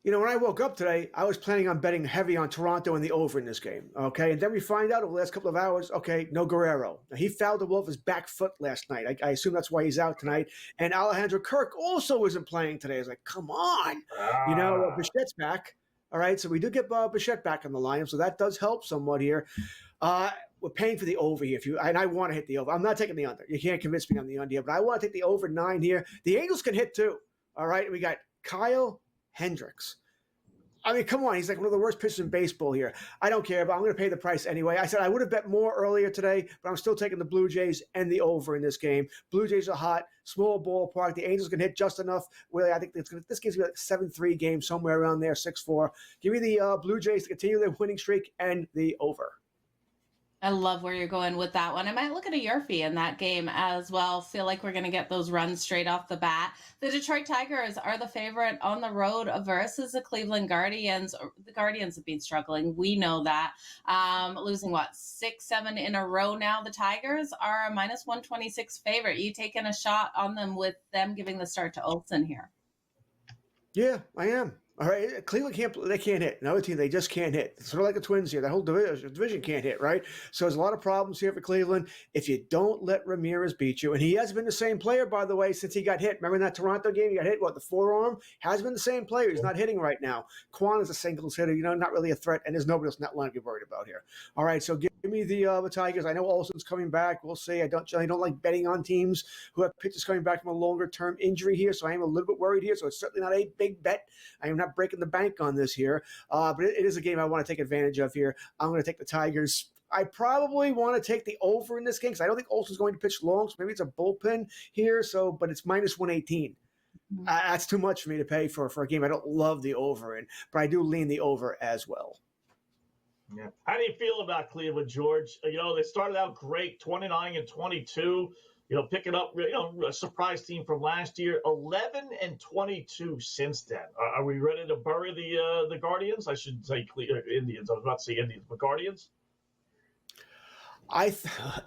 When I woke up today, I was planning on betting heavy on Toronto and the over in this game. Okay, and then we find out over the last couple of hours, okay, no Guerrero. Now, he fouled the ball with his back foot last night. I assume that's why he's out tonight. And Alejandro Kirk also isn't playing today. I was like, come on. Bichette's back. All right, so we do get Bichette back on the lineup, so that does help somewhat here. We're paying for the over here, and I want to hit the over. I'm not taking the under. You can't convince me on the under here, but I want to take the over 9 here. The Angels can hit too. All right, we got Kyle Hendricks. I mean, come on. He's like one of the worst pitchers in baseball here. I don't care, but I'm going to pay the price anyway. I said I would have bet more earlier today, but I'm still taking the Blue Jays and the over in this game. Blue Jays are hot, small ballpark. The Angels can hit just enough. Really, I think this game's going to be like 7-3 game, somewhere around there, 6-4. Give me the Blue Jays to continue their winning streak and the over. I love where you're going with that one. I might look at a Yurfie in that game as well. Feel like we're going to get those runs straight off the bat. The Detroit Tigers are the favorite on the road versus the Cleveland Guardians. The Guardians have been struggling. We know that. Losing, 6-7 in a row now. The Tigers are a -126 favorite. You taking a shot on them with them giving the start to Olsen here? Yeah, I am. All right, Cleveland can't hit. Another team, they just can't hit. Sort of like the Twins here. The whole division can't hit, right? So there's a lot of problems here for Cleveland. If you don't let Ramirez beat you, and he has been the same player, by the way, since he got hit. Remember in that Toronto game, he got hit, the forearm? Has been the same player. He's not hitting right now. Quan is a singles hitter, not really a threat, and there's nobody else in that line to be worried about here. All right, so give me the Tigers. I know Olsen's coming back. We'll see. I don't like betting on teams who have pitchers coming back from a longer-term injury here, so I am a little bit worried here. So it's certainly not a big bet. I am not breaking the bank on this here, but it is a game I want to take advantage of here. I'm going to take the Tigers. I probably want to take the over in this game because I don't think Olsen's going to pitch long, so maybe it's a bullpen here. But it's -118. That's too much for me to pay for a game I don't love the over in, but I do lean the over as well. Yeah. How do you feel about Cleveland, George? You know, they started out great, 29-22. You know, picking up, a surprise team from last year, 11-22 since then. Are we ready to bury the Guardians? I should say Indians. I was about to say Indians, but Guardians.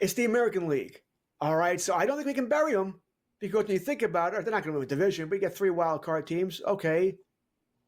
It's the American League, all right. So I don't think we can bury them because when you think about it, they're not going to win a division. But you get 3 wild card teams. Okay,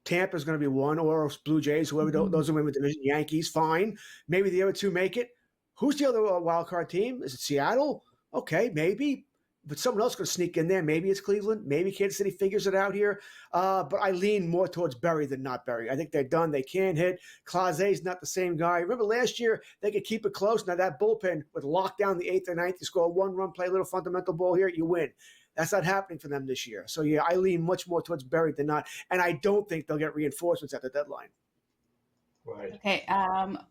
Tampa's going to be one, or Blue Jays, whoever those who win the division. Yankees, fine. Maybe the other 2 make it. Who's the other wild card team? Is it Seattle? Okay, maybe. But someone else could sneak in there. Maybe it's Cleveland. Maybe Kansas City figures it out here. But I lean more towards bury than not bury. I think they're done. They can't hit. Clasé's not the same guy. Remember last year, they could keep it close. Now that bullpen would lock down the 8th or 9th. You score 1 run, play a little fundamental ball here, you win. That's not happening for them this year. So, yeah, I lean much more towards bury than not. And I don't think they'll get reinforcements at the deadline. Right. Okay.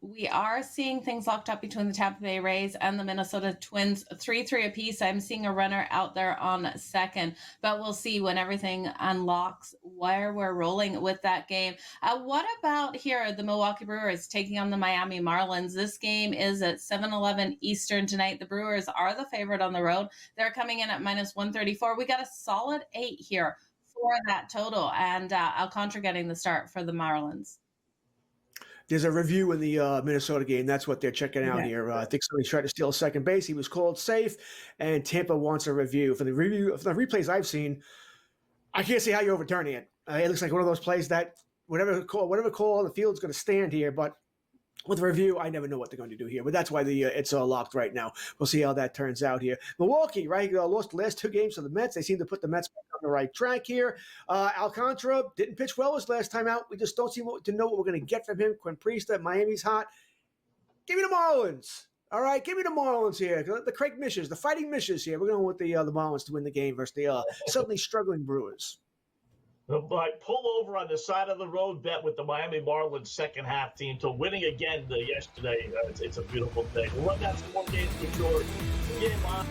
We are seeing things locked up between the Tampa Bay Rays and the Minnesota Twins, 3-3 apiece. I'm seeing a runner out there on second, but we'll see when everything unlocks where we're rolling with that game. What about here, the Milwaukee Brewers taking on the Miami Marlins? This game is at 7:11 Eastern tonight. The Brewers are the favorite on the road. They're coming in at -134. We got a solid 8 here for that total, and Alcantara getting the start for the Marlins. There's a review in the Minnesota game. That's what they're checking out here. I think somebody tried to steal second base. He was called safe, and Tampa wants a review. For the replays I've seen, I can't see how you're overturning it. It looks like one of those plays that whatever call on the field is going to stand here. But with the review, I never know what they're going to do here. But that's why it's all locked right now. We'll see how that turns out here. Milwaukee, right? Lost the last 2 games to the Mets. They seem to put the Mets back on the right track here. Alcantara didn't pitch well his last time out. We just don't seem to know what we're going to get from him. Quinn Priesta, Miami's hot. Give me the Marlins. All right, give me the Marlins here. The Craig Mishes, the Fighting Mishes here. We're going with the Marlins to win the game versus the suddenly struggling Brewers. But pull over on the side of the road bet with the Miami Marlins second half team to winning again yesterday. It's a beautiful thing. We'll run that some more games for George. Game on.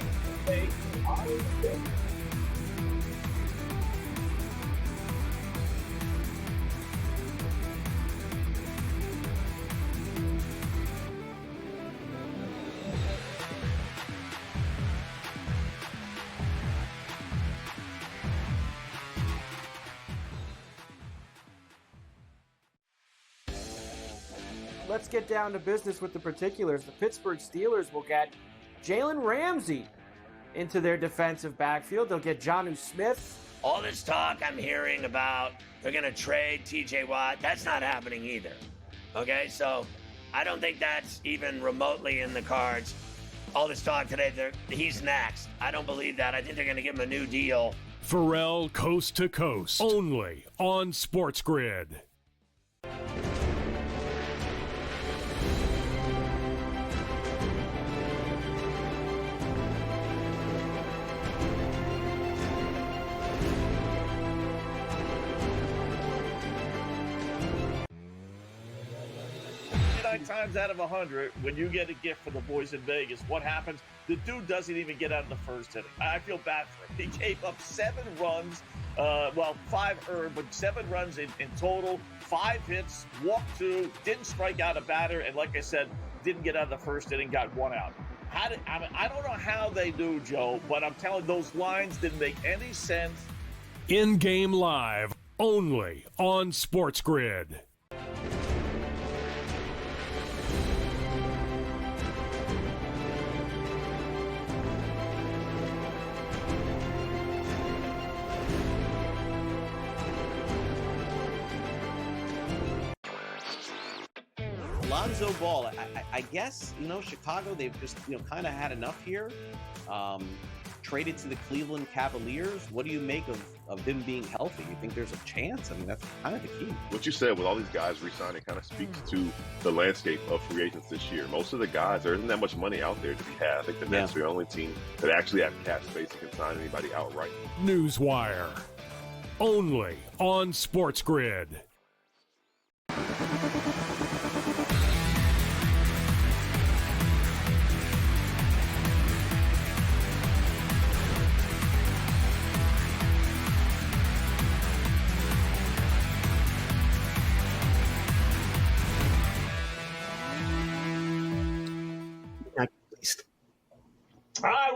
Let's get down to business with the particulars. The Pittsburgh Steelers will get Jalen Ramsey into their defensive backfield. They'll get Jonnu Smith. All this talk I'm hearing about they're going to trade TJ Watt, that's not happening either. Okay, so I don't think that's even remotely in the cards. All this talk today, he's next. I don't believe that. I think they're going to give him a new deal. Pharrell Coast to Coast, only on SportsGrid. Times out of 100, when you get a gift for the boys in Vegas, what happens? The dude doesn't even get out of the first inning. I feel bad for him. He gave up 7 runs, 5 earned, but 7 runs in total, 5 hits, walked 2, didn't strike out a batter, and like I said, didn't get out of the first inning, got 1 out. I don't know how they do, Joe, but I'm telling you, those lines didn't make any sense. In-game live, only on SportsGrid. Lonzo Ball, I guess, Chicago, they've just, kind of had enough here. Traded to the Cleveland Cavaliers. What do you make of them being healthy? You think there's a chance? I mean, that's kind of the key. What you said with all these guys re-signing kind of speaks to the landscape of free agents this year. Most of the guys, there isn't that much money out there to be had. I think the Nets are the only team that actually have cap space and can sign anybody outright. Newswire, only on SportsGrid.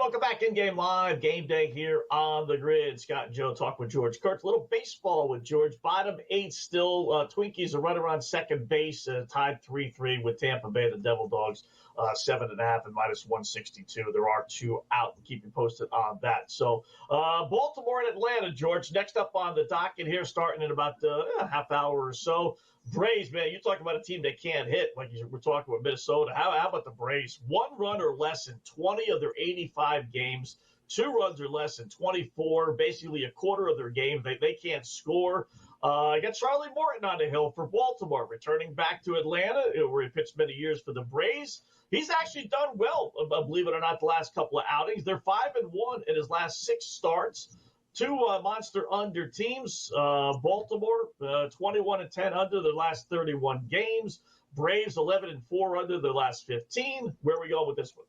welcome back in Game Live. Game Day here on the grid. Scott and Joe talk with George Kurtz. A little baseball with George. Bottom 8 still. Twinkies are right around second base, tied 3-3 with Tampa Bay. The Devil Dogs 7.5 and minus 162. There are 2 out. Keep you posted on that. So Baltimore and Atlanta, George. Next up on the docket here, starting in about a half hour or so. Braves, man, you talk about a team that can't hit, like we're talking about Minnesota. How about the Braves? 1 run or less in 20 of their 85 games, 2 runs or less in 24, basically a quarter of their game. They can't score. I got Charlie Morton on the hill for Baltimore, returning back to Atlanta, where he pitched many years for the Braves. He's actually done well, believe it or not, the last couple of outings. They're 5-1 in his last 6 starts. 2 monster under teams. Baltimore 21-10 under their last 31 games. Braves 11-4 under their last 15. Where are we going with this one?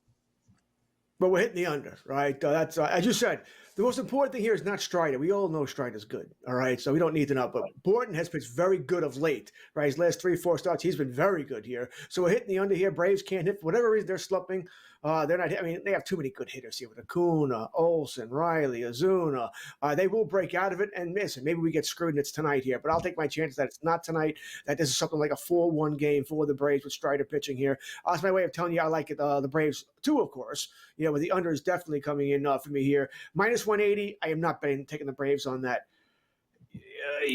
But we're hitting the under, right? That's as you said. The most important thing here is not Strider. We all know Strider's good, all right? So we don't need to know. But Borton has pitched very good of late, right? His last 3-4 starts, he's been very good here. So we're hitting the under here. Braves can't hit for whatever reason. They're slumping. They're not. I mean, they have too many good hitters here with Acuna, Olsen, Riley, Ozuna. They will break out of it and miss. And maybe we get screwed and it's tonight here. But I'll take my chances that it's not tonight. That this is something like a 4-1 game for the Braves with Strider pitching here. That's my way of telling you I like it. The Braves too, of course. You know, but the under is definitely coming in for me here. Minus 180. I am not taking the Braves on that.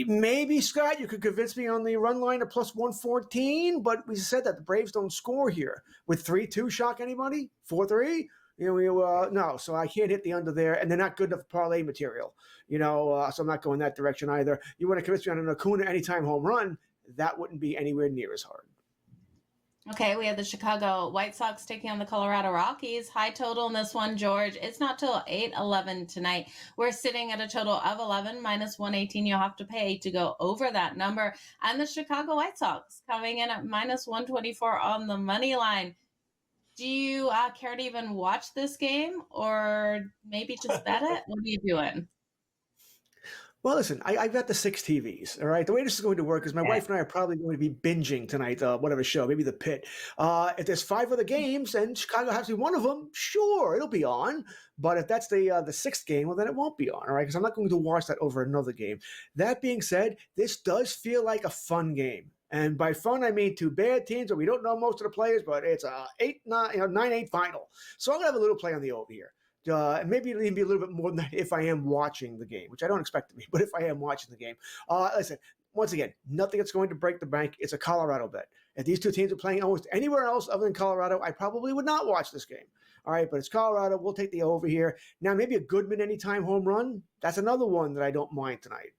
Maybe, Scott, you could convince me on the run line of plus 114, but we said that the Braves don't score here. Would 3-2 shock anybody? 4-3? No, so I can't hit the under there, and they're not good enough parlay material. So I'm not going that direction either. You want to convince me on an Acuna anytime home run, that wouldn't be anywhere near as hard. Okay, we have the Chicago White Sox taking on the Colorado Rockies. High total in this one, George. It's not till 8-11 tonight. We're sitting at a total of 11 minus 118. You'll have to pay to go over that number. And the Chicago White Sox coming in at minus 124 on the money line. Do you care to even watch this game or maybe just bet it? What are you doing? Well, listen, I've got the 6 TVs, all right? The way this is going to work is my wife and I are probably going to be binging tonight, whatever show, maybe The Pit. If there's 5 other games and Chicago has to be one of them, sure, it'll be on. But if that's the 6th game, well, then it won't be on, all right? Because I'm not going to watch that over another game. That being said, this does feel like a fun game. And by fun, I mean 2 bad teams where we don't know most of the players, but it's a 9-8 final. So I'm going to have a little play on the over here. Maybe it'll even be a little bit more than that if I am watching the game, which I don't expect to be, but if I am watching the game. Listen, once again, nothing that's going to break the bank. It's a Colorado bet. If these 2 teams are playing almost anywhere else other than Colorado, I probably would not watch this game. All right, but it's Colorado. We'll take the over here. Now, maybe a Goodman anytime home run. That's another one that I don't mind tonight.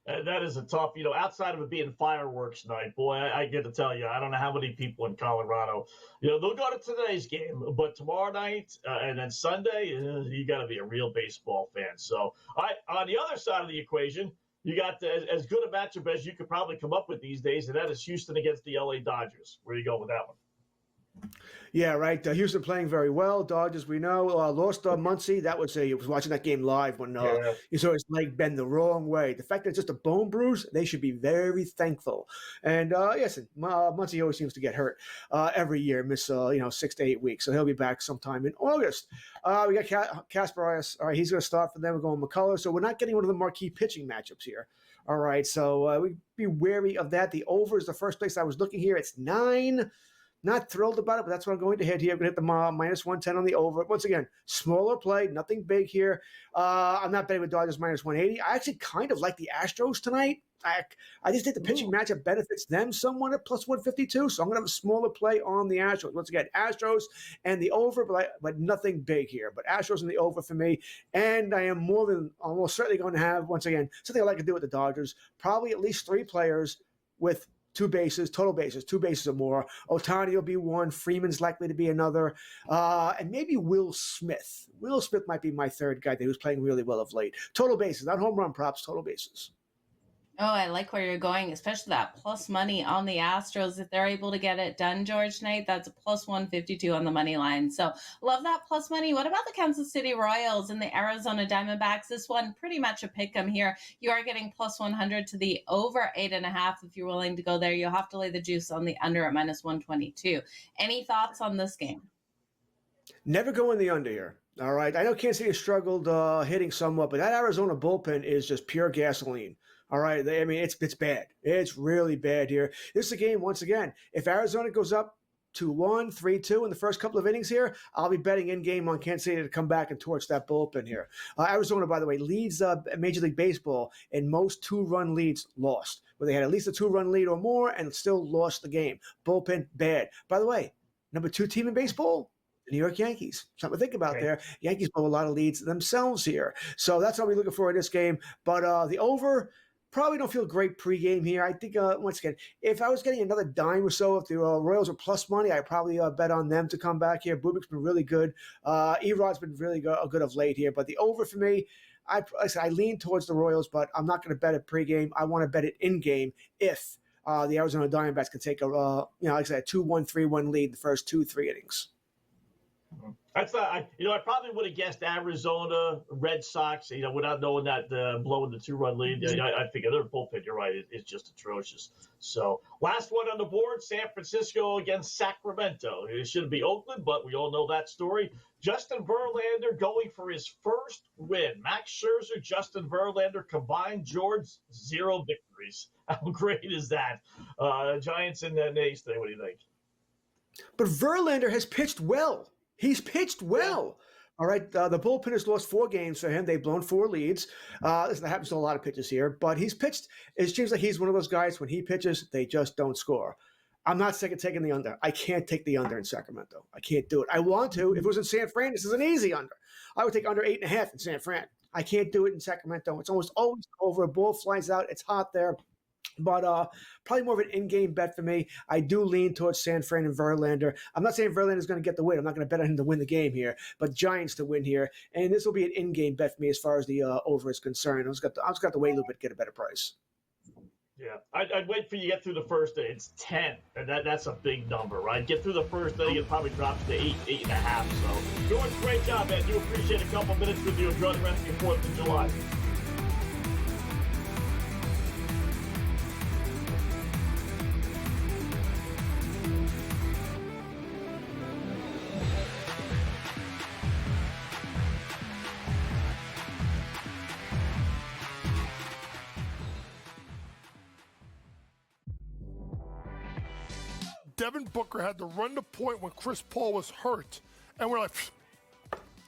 That is a tough, outside of it being fireworks night, boy, I get to tell you, I don't know how many people in Colorado, they'll go to today's game, but tomorrow night and then Sunday, you got to be a real baseball fan. So on the other side of the equation, you got as good a matchup as you could probably come up with these days, and that is Houston against the LA Dodgers. Where you go with that one? Yeah, right. Houston playing very well. Dodgers, we know, lost Muncy. That was I was watching that game live when you saw his leg bend the wrong way. The fact that it's just a bone bruise, they should be very thankful. And yes, Muncy always seems to get hurt every year, miss 6 to 8 weeks. So he'll be back sometime in August. We got Kasparov. All right, he's going to start for them. We're going McCullough. So we're not getting one of the marquee pitching matchups here. All right, so we be wary of that. The over is the first place I was looking here. It's 9. Not thrilled about it, but that's what I'm going to hit here. I'm going to hit the minus 110 on the over. Once again, smaller play, nothing big here. I'm not betting with Dodgers minus 180. I actually kind of like the Astros tonight. I just think the pitching matchup benefits them somewhat at plus 152, so I'm going to have a smaller play on the Astros. Once again, Astros and the over, but nothing big here. But Astros and the over for me, and I am almost certainly going to have, once again, something I like to do with the Dodgers, probably at least 3 players with 2 bases, total bases, 2 bases or more. Ohtani will be 1. Freeman's likely to be another. And maybe Will Smith. Will Smith might be my 3rd guy who's playing really well of late. Total bases, not home run props, total bases. Oh, I like where you're going, especially that plus money on the Astros. If they're able to get it done, George, tonight, that's a plus 152 on the money line. So love that plus money. What about the Kansas City Royals and the Arizona Diamondbacks? This one pretty much a pick 'em here. You are getting plus 100 to the over 8.5. If you're willing to go there, you'll have to lay the juice on the under at minus 122. Any thoughts on this game? Never go in the under here. All right. I know Kansas City has struggled hitting somewhat, but that Arizona bullpen is just pure gasoline. All right. It's bad. It's really bad here. This is a game, once again, if Arizona goes up 2-1, 3-2 in the first couple of innings here, I'll be betting in-game on Kansas City to come back and torch that bullpen here. Arizona, by the way, leads Major League Baseball in most two-run leads lost, where they had at least a two-run lead or more and still lost the game. Bullpen, bad. By the way, number 2 team in baseball, the New York Yankees. Something to think about there. Yankees blow a lot of leads themselves here. So that's what we're looking for in this game. But the over, probably don't feel great pregame here. I think, once again, if I was getting another dime or so, if the Royals are plus money, I'd probably bet on them to come back here. Bubik's been really good. Erod's been really good of late here. But the over for me, I lean towards the Royals, but I'm not going to bet it pregame. I want to bet it in-game if the Arizona Diamondbacks can take a 2-1, 3-1 lead the first 2-3 innings. I probably would have guessed Arizona, Red Sox, without knowing that blowing the 2-run lead. I think their bullpen, you're right, is just atrocious. So, last one on the board, San Francisco against Sacramento. It shouldn't be Oakland, but we all know that story. Justin Verlander going for his first win. Max Scherzer, Justin Verlander combined, George, 0 victories. How great is that? Giants and A's today, what do you think? But Verlander has pitched well. He's pitched well. All right. The bullpen has lost 4 games for him. They've blown 4 leads. Listen, that happens to a lot of pitchers here, but he's pitched. It seems like he's one of those guys, when he pitches, they just don't score. I'm not sick of taking the under. I can't take the under in Sacramento. I can't do it. I want to. If it was in San Fran, this is an easy under. I would take under 8.5 in San Fran. I can't do it in Sacramento. It's almost always over. A ball flies out. It's hot there. But probably more of an in-game bet for me. I do lean towards San Fran and Verlander. I'm not saying Verlander is going to get the win. I'm not going to bet on him to win the game here, but Giants to win here. And this will be an in-game bet for me as far as the over is concerned. I just got to wait a little bit to get a better price. Yeah, I'd wait for you to get through the first day. It's 10, and that's a big number, right? Get through the first day, it probably drops to 8, 8.5. So, doing a great job, man. Do appreciate a couple minutes with you. Enjoy the rest of your 4th of July. Devin Booker had to run the point when Chris Paul was hurt. And we're like,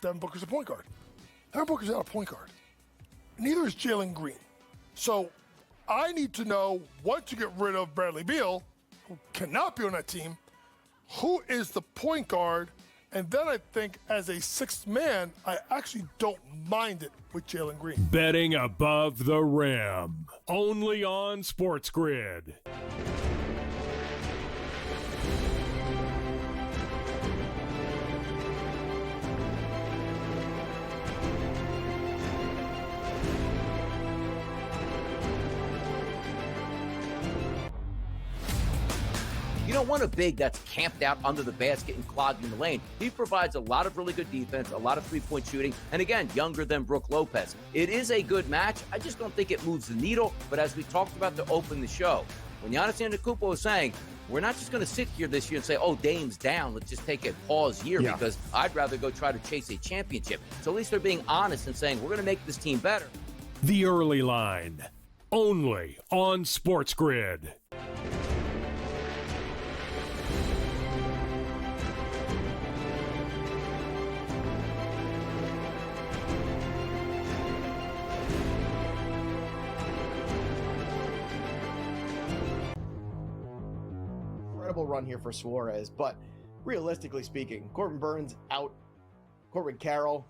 Devin Booker's a point guard. Devin Booker's not a point guard. Neither is Jalen Green. So I need to know, once you get rid of Bradley Beal, who cannot be on that team, who is the point guard? And then I think as a 6th man, I actually don't mind it with Jalen Green. Betting above the rim. Only on SportsGrid. You don't want a big that's camped out under the basket and clogging the lane. He provides a lot of really good defense, a lot of three-point shooting, and again, younger than Brook Lopez. It is a good match. I just don't think it moves the needle, but as we talked about to open the show, when Giannis Antetokounmpo was saying, we're not just going to sit here this year and say, oh, Dame's down, let's just take a pause year because I'd rather go try to chase a championship. So at least they're being honest and saying, we're going to make this team better. The Early Line, only on SportsGrid. Run here for Suarez, but realistically speaking, Corbin Burns out, Corbin Carroll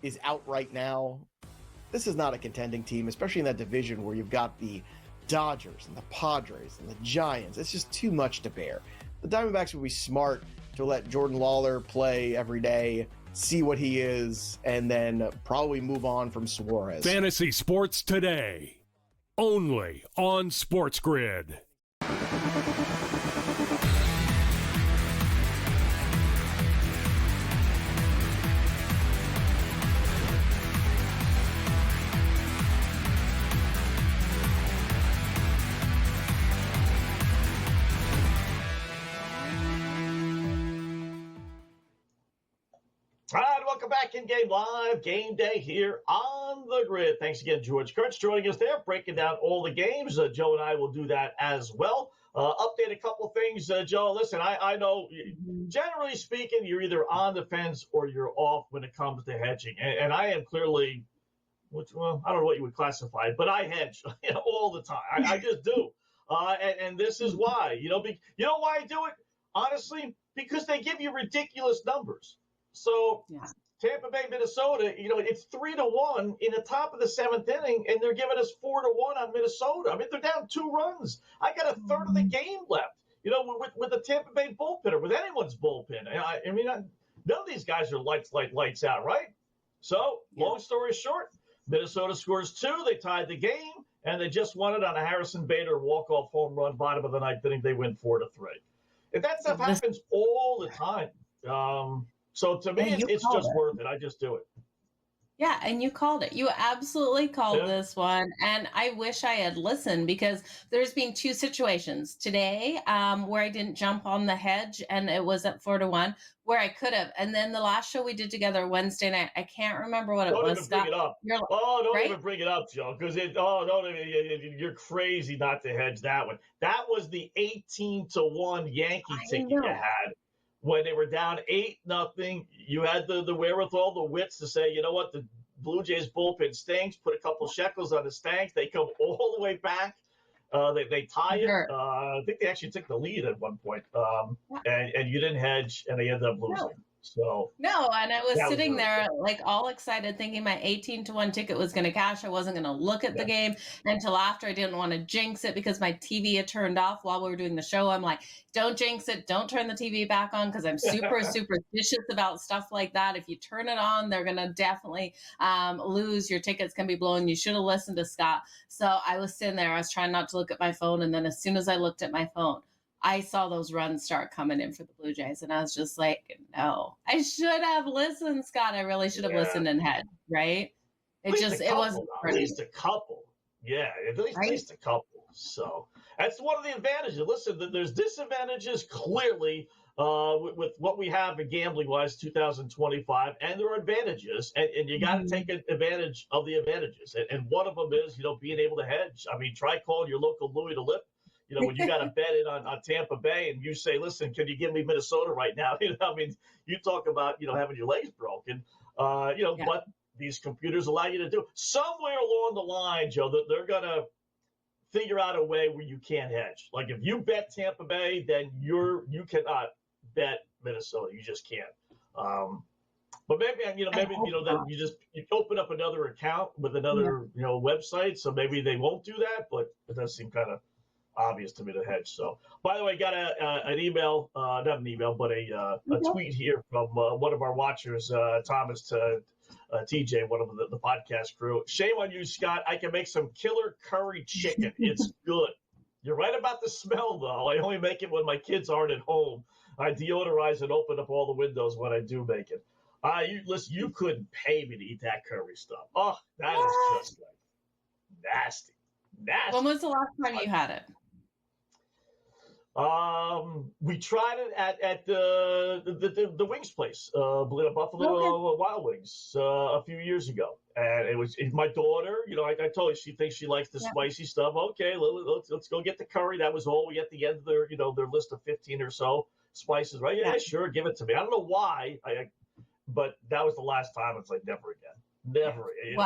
is out right now. This is not a contending team, especially in that division where you've got the Dodgers and the Padres and the Giants. It's just too much to bear. The Diamondbacks would be smart to let Jordan Lawler play every day, see what he is, and then probably move on from Suarez. Fantasy Sports Today, only on SportsGrid. Welcome back in Game Live, Game Day here on the Grid. Thanks again, George Kurtz, joining us there, breaking down all the games. Joe and I will do that as well. Update a couple things, Joe. Listen, I know, generally speaking, you're either on the fence or you're off when it comes to hedging. And I am clearly, I don't know what you would classify, but I hedge all the time. I just do. And this is why. You know why I do it? Honestly, because they give you ridiculous numbers. So Tampa Bay, Minnesota, it's 3-1 in the top of the 7th inning, and they're giving us 4-1 on Minnesota. I mean, they're down 2 runs. I got a third of the game left, with the Tampa Bay bullpen or with anyone's bullpen. None of these guys are lights out, right? So, long story short, Minnesota scores 2. They tied the game, and they just won it on a Harrison Bader walk-off home run, bottom of the 9th inning. They win 4-3. If that stuff happens all the time, so to me, it's just worth it. I just do it. Yeah, and you called it. You absolutely called this one. And I wish I had listened, because there's been 2 situations today where I didn't jump on the hedge and it was at 4-1, where I could have. And then the last show we did together Wednesday night, I can't remember what it was. Don't even bring it up. Don't even bring it up, Joe, because you're crazy not to hedge that one. That was the 18-1 Yankee ticket you had. When they were down 8-0, you had the wherewithal, the wits to say, you know what, the Blue Jays bullpen stinks. Put a couple shekels on the Stanks. They come all the way back. They tie it. I think they actually took the lead at one point. And you didn't hedge, and they ended up losing. No, and I was sitting there like all excited, thinking my 18-1 ticket was going to cash. I wasn't going to look at the game until after. I didn't want to jinx it because my TV had turned off while we were doing the show. I'm like, don't jinx it. Don't turn the TV back on, because I'm super superstitious about stuff like that. If you turn it on, they're going to definitely lose. Your tickets can be blown. You should have listened to Scott. So I was sitting there. I was trying not to look at my phone. And then as soon as I looked at my phone, I saw those runs start coming in for the Blue Jays, and I was just like, no, I should have listened, Scott. I really should have listened and had, right? It wasn't at least a couple. Yeah, at least a couple. So that's one of the advantages. Listen, there's disadvantages clearly with what we have in gambling-wise 2025, and there are advantages, and you got to take advantage of the advantages. And one of them is, being able to hedge. I mean, try calling your local Louis to Lip. When you got to bet it on Tampa Bay and you say, listen, can you give me Minnesota right now? You talk about, having your legs broken, but these computers allow you to do it. Somewhere along the line, Joe, that they're going to figure out a way where you can't hedge. Like if you bet Tampa Bay, then you cannot bet Minnesota. You just can't. But maybe then you open up another account with another, website. So maybe they won't do that, but it does seem kind of obvious to me to hedge. So, by the way, got an email, not an email, but a tweet here from one of our watchers, Thomas to TJ, one of the podcast crew. Shame on you, Scott. I can make some killer curry chicken. It's good. You're right about the smell, though. I only make it when my kids aren't at home. I deodorize and open up all the windows when I do make it. You couldn't pay me to eat that curry stuff. Oh, that is just like nasty. When was the last time you had it? We tried it at the wings place, Buffalo Wild Wings, a few years ago, and it was my daughter. I told her she thinks she likes the spicy stuff. Okay, let's go get the curry. That was all we at the end of their list of 15 or so spices. Right? Yeah, sure, give it to me. I don't know why, but that was the last time. It's like never again, never. It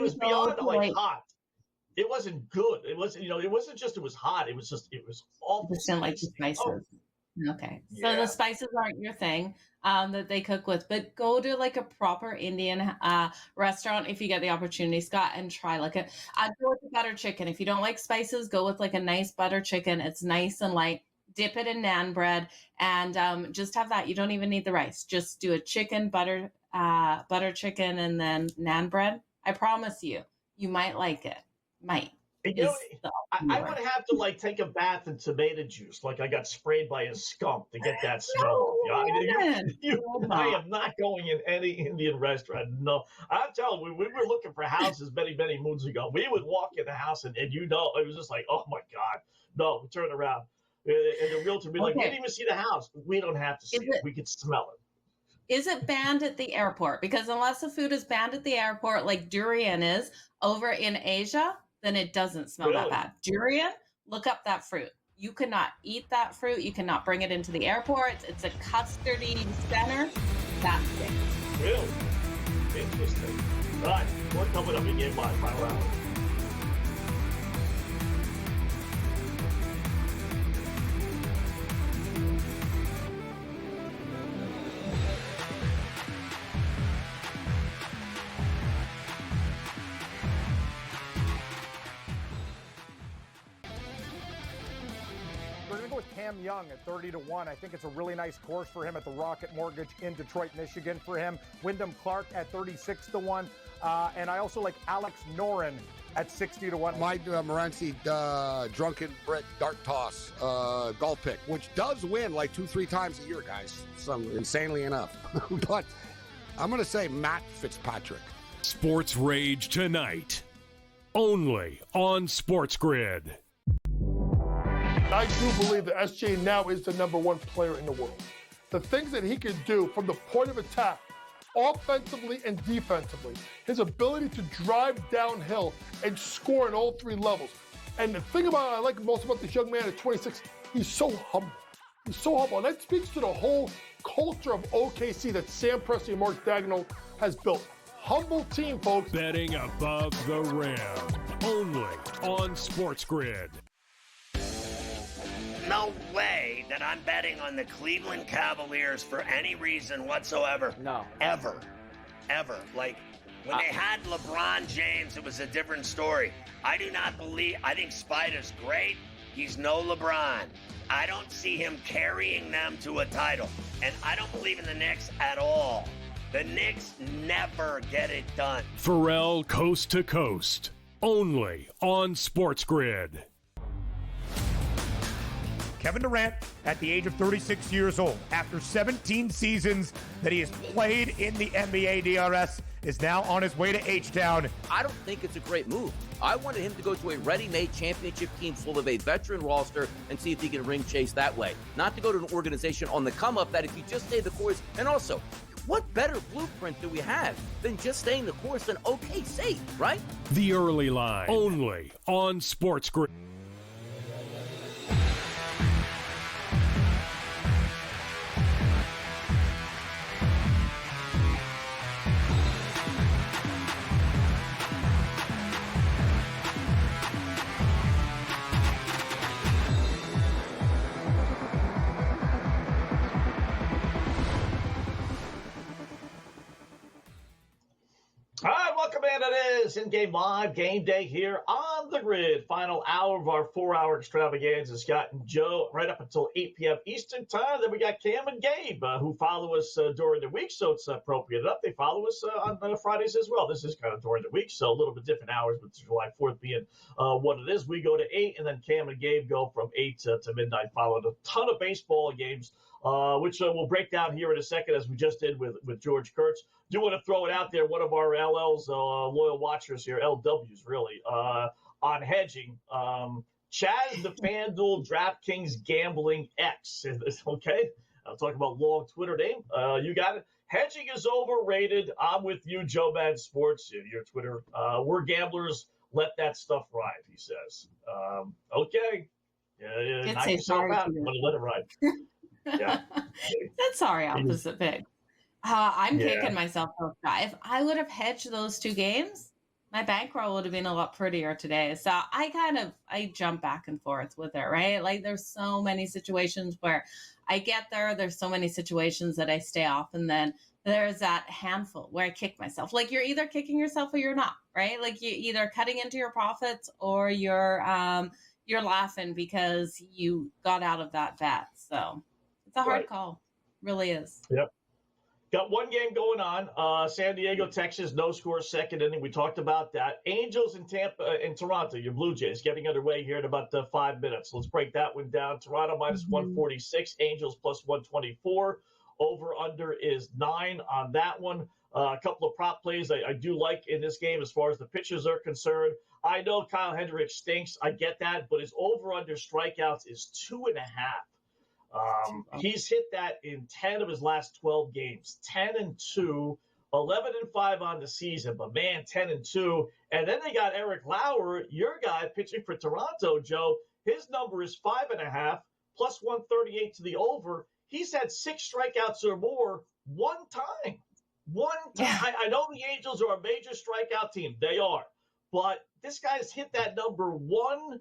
was beyond like hot. It wasn't good. It wasn't, it wasn't just it was hot. It was awful. You just didn't like the spices. Okay. So the spices aren't your thing that they cook with, but go to like a proper Indian restaurant if you get the opportunity, Scott, and try I'd go with the butter chicken. If you don't like spices, go with like a nice butter chicken. It's nice and light. Dip it in naan bread and just have that. You don't even need the rice. Just do a chicken, butter chicken, and then naan bread. I promise you might like it. Might. I would have to take a bath in tomato juice, like I got sprayed by a skunk to get that smell. I am not going in any Indian restaurant. No, I'm telling you, we were looking for houses many moons ago. We would walk in the house and it was just like, oh my God, no, we turn around. And the realtor would be like, we didn't even see the house. We don't have to see it. We could smell it. Is it banned at the airport? Because unless the food is banned at the airport, like durian is over in Asia, then it doesn't smell that Really? bad. Durian, look up that fruit. You cannot eat that fruit. You cannot bring it into the airport. It's a custardy center. That's it. Really? Interesting. All right, we're coming up in Game Live final round. We're going to go with Cam Young at 30-1. I think it's a really nice course for him at the Rocket Mortgage in Detroit, Michigan for him. Wyndham Clark at 36-1. And I also like Alex Noren at 60-1. My Morency drunken Brit dart toss golf pick, which does win like 2-3 times a year, guys. Insanely enough. But I'm going to say Matt Fitzpatrick. Sports Rage tonight, only on SportsGrid. I do believe that SJ now is the number one player in the world. The things that he can do from the point of attack, offensively and defensively, his ability to drive downhill and score in all three levels. And the thing about I like most about this young man at 26, he's so humble. He's so humble. And that speaks to the whole culture of OKC that Sam Presti and Mark Daigneault has built. Humble team, folks. Betting above the rim, only on SportsGrid. No way that I'm betting on the Cleveland Cavaliers for any reason whatsoever. No. Ever. Like, when they had LeBron James, it was a different story. I think Spider's great. He's no LeBron. I don't see him carrying them to a title. And I don't believe in the Knicks at all. The Knicks never get it done. Pharrell Coast to Coast, only on SportsGrid. Kevin Durant, at the age of 36 years old, after 17 seasons that he has played in the NBA DRS, is now on his way to H-Town. I don't think it's a great move. I wanted him to go to a ready-made championship team full of a veteran roster and see if he can ring chase that way. Not to go to an organization on the come-up that if you just stay the course, and also, what better blueprint do we have than just staying the course and okay, safe, right? The Early Line, only on SportsGrid. All right, welcome in. It is in-game live game day here on the grid. Final hour of our 4-hour extravaganza. Scott and Joe right up until 8 p.m. Eastern time. Then we got Cam and Gabe who follow us during the week, so it's appropriate enough. They follow us on Fridays as well. This is kind of during the week, so a little bit different hours, with July 4th being what it is. We go to 8, and then Cam and Gabe go from 8 to midnight, following a ton of baseball games, which we'll break down here in a second, as we just did with George Kurtz. Do want to throw it out there, one of our LL's loyal watchers here, LWs really, on hedging. Chaz the FanDuel DraftKings Gambling X. Okay? I'll talk about long Twitter name. You got it. Hedging is overrated. I'm with you, Joe Madden Sports, your Twitter. We're gamblers. Let that stuff ride, he says. Okay. Knock yourself out. Let it ride. Yeah. That's sorry, opposite pick. I'm kicking myself though. If I would have hedged those two games, my bankroll would have been a lot prettier today. So I jump back and forth with it, right? Like there's so many situations where I get there. There's so many situations that I stay off. And then there's that handful where I kick myself. Like you're either kicking yourself or you're not, right? Like you're either cutting into your profits or you're laughing because you got out of that bet. So it's a hard call. Really is. Yep. Got one game going on. San Diego, Texas, no score, second inning. We talked about that. Angels in Toronto, your Blue Jays, getting underway here in about 5 minutes. Let's break that one down. Toronto minus 146, Angels plus 124. Over under is 9 on that one. A couple of prop plays I do like in this game as far as the pitchers are concerned. I know Kyle Hendricks stinks. I get that, but his over under strikeouts is 2.5. He's hit that in 10 of his last 12 games, 10-2, 11-5 on the season. But man, 10-2. And then they got Eric Lauer, your guy pitching for Toronto, Joe. His number is 5.5 plus 138 to the over. He's had 6 strikeouts or more one time. I know the Angels are a major strikeout team. They are. But this guy's hit that number 1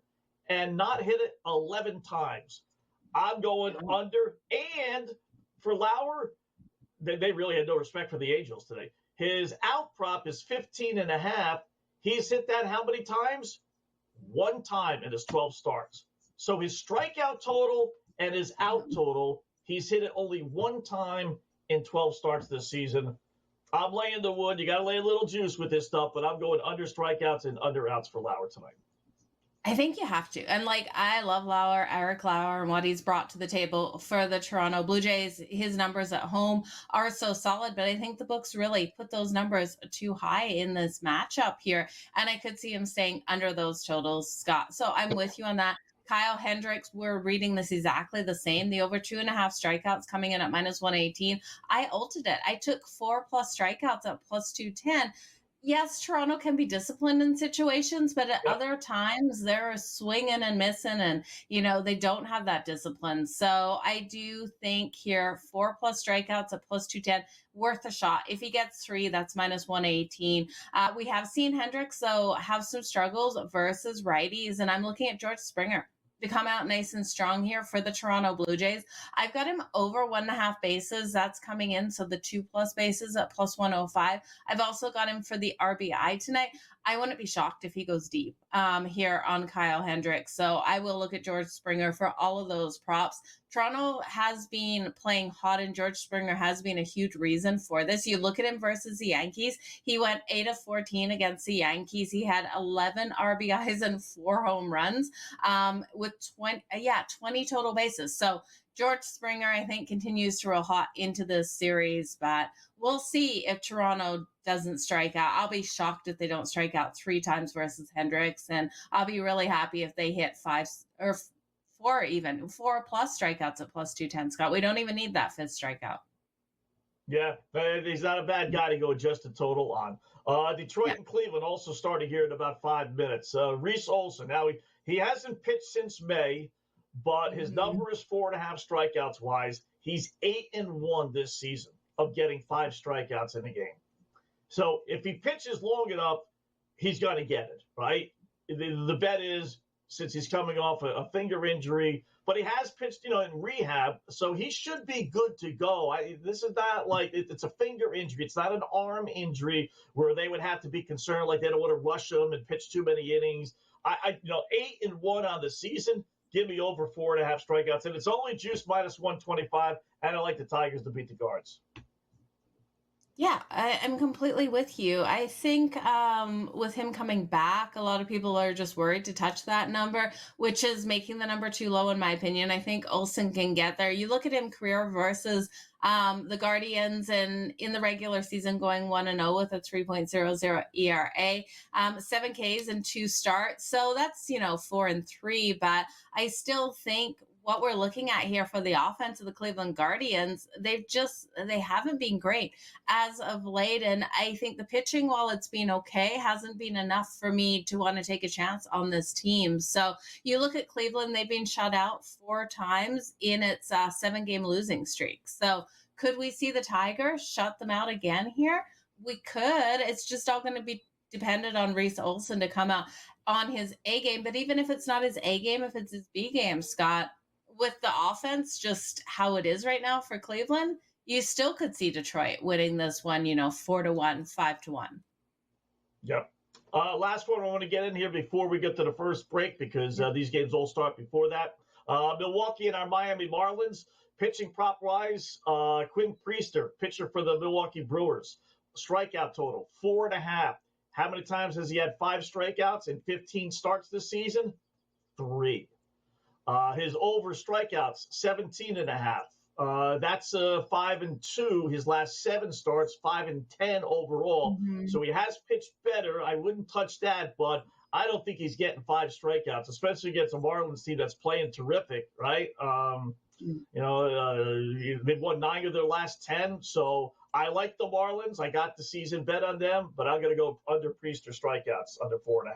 and not hit it 11 times. I'm going under. And for Lauer, they really had no respect for the Angels today. His out prop is 15.5. He's hit that how many times? 1 time in his 12 starts. So his strikeout total and his out total, he's hit it only 1 time in 12 starts this season. I'm laying the wood. You got to lay a little juice with this stuff, but I'm going under strikeouts and under outs for Lauer tonight. I think you have to. And I love Lauer, Eric Lauer, and what he's brought to the table for the Toronto Blue Jays. His numbers at home are so solid, but I think the books really put those numbers too high in this matchup here. And I could see him staying under those totals, Scott. So I'm with you on that. Kyle Hendricks, we're reading this exactly the same. The over 2.5 strikeouts coming in at minus 118. I ulted it. I took 4+ strikeouts at plus 210. Yes, Toronto can be disciplined in situations, but at other times they're swinging and missing and, they don't have that discipline. So I do think here 4+ strikeouts at plus 210, worth a shot. If he gets 3, that's minus 118. We have seen Hendricks, though, have some struggles versus righties, and I'm looking at George Springer to come out nice and strong here for the Toronto Blue Jays. I've got him over 1.5 bases. That's coming in. So the 2+ bases at plus 105. I've also got him for the RBI tonight. I wouldn't be shocked if he goes deep here on Kyle Hendricks. So I will look at George Springer for all of those props. Toronto has been playing hot, and George Springer has been a huge reason for this. You look at him versus the Yankees. He went 8 of 14 against the Yankees. He had 11 RBIs and 4 home runs with 20 total bases. So George Springer, I think, continues to roll hot into this series, but we'll see if Toronto doesn't strike out. I'll be shocked if they don't strike out 3 times versus Hendricks, and I'll be really happy if they hit 5 or 4 even. 4+ strikeouts at plus 210, Scott. We don't even need that 5th strikeout. Yeah, he's not a bad guy to go adjusted total on. Detroit and Cleveland also started here in about 5 minutes. Reese Olson, now he hasn't pitched since May, but his number is 4.5 strikeouts wise. He's 8-1 this season of getting 5 strikeouts in a game. So if he pitches long enough, he's going to get it, right? The bet is, since he's coming off a finger injury, but he has pitched, in rehab, so he should be good to go. This is not like it's a finger injury. It's not an arm injury where they would have to be concerned, like they don't want to rush him and pitch too many innings. 8-1 on the season. Give me over 4.5 strikeouts, and it's only juiced minus 125. And I like the Tigers to beat the Guards. Yeah, I'm completely with you. I think with him coming back, a lot of people are just worried to touch that number, which is making the number too low, in my opinion. I think Olsen can get there. You look at him career versus the Guardians, and in the regular season going 1-0 with a 3.00 ERA, 7 Ks and 2 starts. So that's, 4-3, but I still think what we're looking at here for the offense of the Cleveland Guardians, they haven't been great as of late. And I think the pitching, while it's been okay, hasn't been enough for me to want to take a chance on this team. So you look at Cleveland, they've been shut out 4 times in its 7-game losing streak. So could we see the Tigers shut them out again here? We could. It's just all going to be dependent on Reese Olson to come out on his A game. But even if it's not his A game, if it's his B game, Scott, with the offense just how it is right now for Cleveland, you still could see Detroit winning this one, 4-1, 5-1. Yep. Last one I want to get in here before we get to the first break, because these games all start before that. Milwaukee and our Miami Marlins, pitching prop wise, Quinn Priester, pitcher for the Milwaukee Brewers, strikeout total 4.5. How many times has he had 5 strikeouts in 15 starts this season? 3. His over strikeouts, 17.5. That's 5-2. His last 7 starts, 5-10 overall. So he has pitched better. I wouldn't touch that, but I don't think he's getting 5 strikeouts, especially against a Marlins team that's playing terrific, right? They've won 9 of their last 10. So I like the Marlins. I got the season bet on them, but I'm going to go under Priest or strikeouts under 4.5.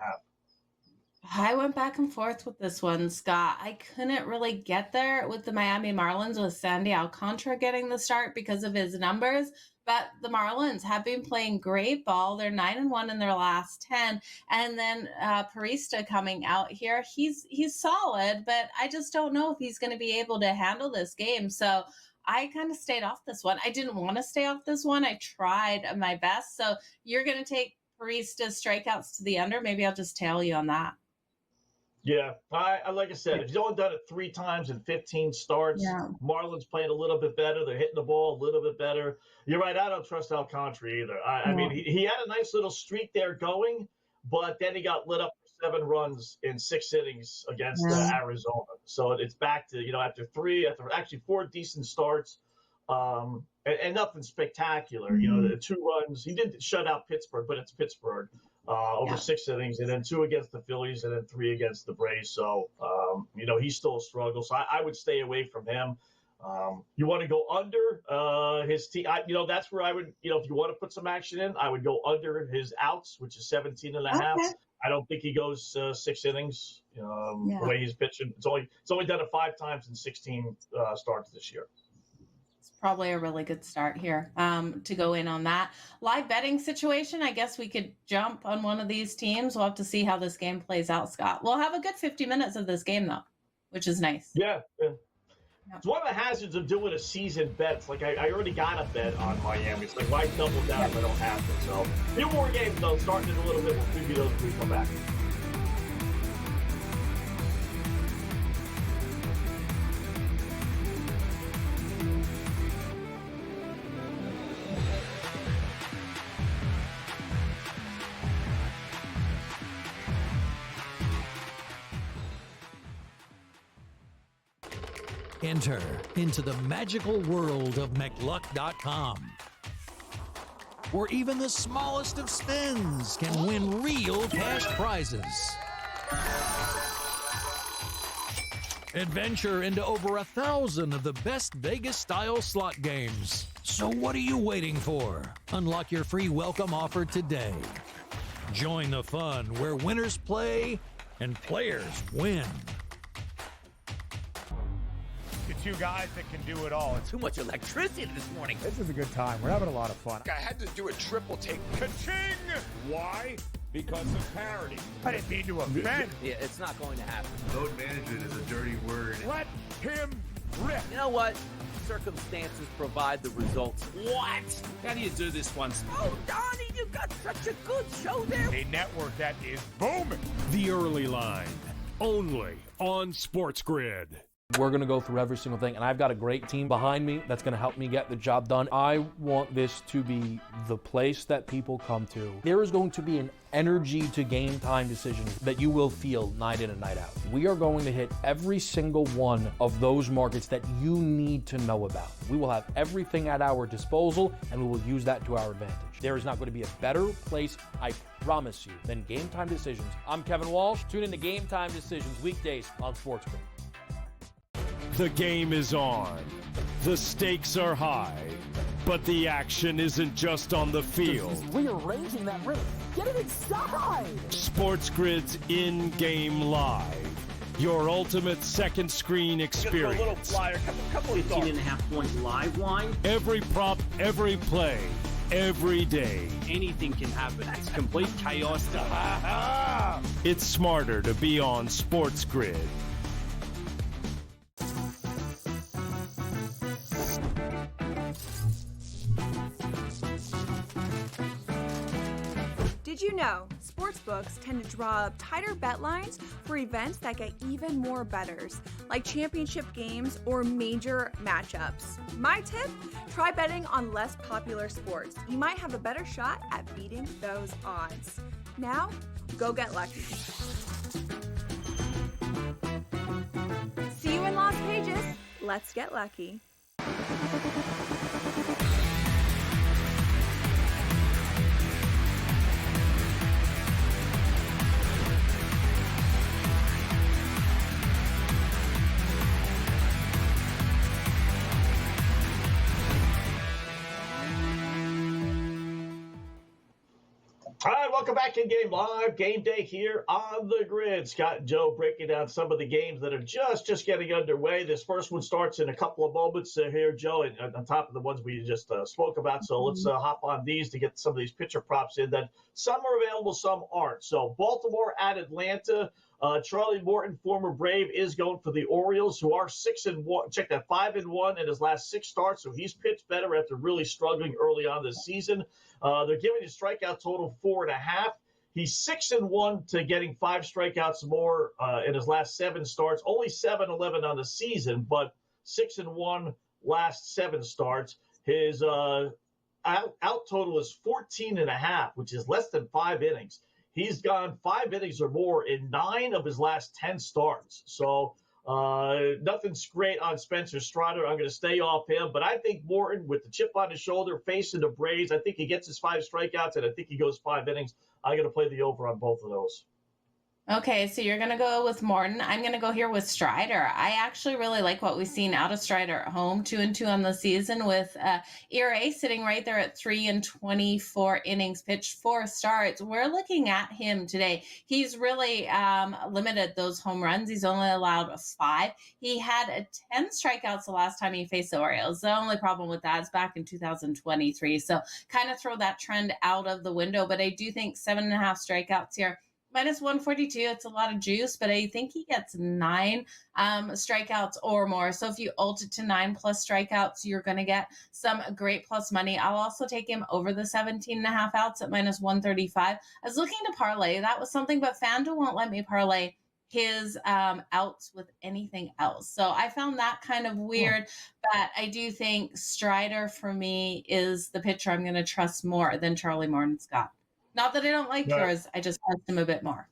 I went back and forth with this one, Scott. I couldn't really get there with the Miami Marlins with Sandy Alcantara getting the start because of his numbers. But the Marlins have been playing great ball. They're 9-1 in their last 10. And then Parista coming out here. He's solid, but I just don't know if he's going to be able to handle this game. So I kind of stayed off this one. I didn't want to stay off this one. I tried my best. So you're going to take Parista's strikeouts to the under. Maybe I'll just tail you on that. Yeah, I like I said, he's only done it 3 times in 15 starts. Yeah. Marlins playing a little bit better. They're hitting the ball a little bit better. You're right. I don't trust Alcantara either. I mean, he had a nice little streak there going, but then he got lit up for 7 runs in 6 innings against Arizona. So it's back to, after 4 decent starts, and nothing spectacular. The 2 runs. He did shut out Pittsburgh, but it's Pittsburgh. Over 6 innings, and then 2 against the Phillies, and then 3 against the Braves. So, he's still a struggle. So I would stay away from him. You want to go under his team. That's where I would, if you want to put some action in, I would go under his outs, which is 17.5. Okay. I don't think he goes 6 innings the way he's pitching. It's only done it 5 times in 16 starts this year. Probably a really good start here to go in on that. Live betting situation, I guess we could jump on one of these teams. We'll have to see how this game plays out, Scott. We'll have a good 50 minutes of this game, though, which is nice. Yeah. It's one of the hazards of doing a season bet. It's like I already got a bet on Miami. It's like, why double down if I don't have to? So, a few more games, though, starting in a little bit. We'll preview those when we come back. Enter into the magical world of McLuck.com, where even the smallest of spins can win real cash prizes. Adventure into over 1,000 of the best Vegas-style slot games. So what are you waiting for? Unlock your free welcome offer today. Join the fun where winners play and players win. Two guys that can do it all. Too much electricity this morning. This is a good time. We're having a lot of fun. I had to do a triple take. Ka-ching! Why? Because of parity. I didn't mean to offend. Yeah, it's not going to happen. Load management is a dirty word. Let him rip. You know what? Circumstances provide the results. What? How do you do this once? Oh, Donnie, you got such a good show there. A network that is booming. The Early Line, only on SportsGrid. We're going to go through every single thing, and I've got a great team behind me that's going to help me get the job done. I want this to be the place that people come to. There is going to be an energy to game time decisions that you will feel night in and night out. We are going to hit every single one of those markets that you need to know about. We will have everything at our disposal, and we will use that to our advantage. There is not going to be a better place, I promise you, than Game Time Decisions. I'm Kevin Walsh. Tune in to Game Time Decisions weekdays on SportsGrid. The game is on. The stakes are high. But the action isn't just on the field. He's rearranging that rim. Get it inside! SportsGrid's in-game live. Your ultimate second screen experience. A little flyer, couple of 18.5-point live line. Every prop, every play, every day. Anything can happen. That's complete chaos. It's smarter to be on SportsGrid. Did you know sportsbooks tend to draw up tighter bet lines for events that get even more bettors, like championship games or major matchups? My tip? Try betting on less popular sports. You might have a better shot at beating those odds. Now, go get lucky. See you in Las Vegas. Let's get lucky. Welcome back in Game Live. Game Day here on the grid. Scott and Joe breaking down some of the games that are just getting underway. This first one starts in a couple of moments here, Joe, and on top of the ones we just spoke about. So let's hop on these to get some of these pitcher props in. That some are available, some aren't. So Baltimore at Atlanta. Charlie Morton, former Brave, is going for the Orioles, who are 6-1. Check that, 5-1 in his last 6 starts. So he's pitched better after really struggling early on this season. They're giving his strikeout total 4.5. He's 6-1 to getting 5 strikeouts more in his last 7 starts. Only 7-11 on the season, but 6-1 last 7 starts. His out total is 14.5, which is less than 5 innings. He's gone 5 innings or more in 9 of his last 10 starts. So nothing's great on Spencer Strider. I'm going to stay off him. But I think Morton, with the chip on his shoulder, facing the Braves, I think he gets his 5 strikeouts, and I think he goes 5 innings. I'm going to play the over on both of those. Okay, so you're going to go with Morton. I'm going to go here with Strider. I actually really like what we've seen out of Strider at home, 2-2 on the season, with ERA sitting right there at 3-24 innings pitched, 4 starts. We're looking at him today. He's really limited those home runs. He's only allowed 5. He had 10 strikeouts the last time he faced the Orioles. The only problem with that is back in 2023. So kind of throw that trend out of the window. But I do think 7.5 strikeouts here. Minus 142, it's a lot of juice, but I think he gets 9 strikeouts or more. So if you ult it to 9+ strikeouts, you're going to get some great plus money. I'll also take him over the 17.5 outs at minus 135. I was looking to parlay. That was something, but FanDuel won't let me parlay his outs with anything else. So I found that kind of weird, but I do think Strider for me is the pitcher I'm going to trust more than Charlie Morton Scott. Not that I don't like yours, I just trust him a bit more.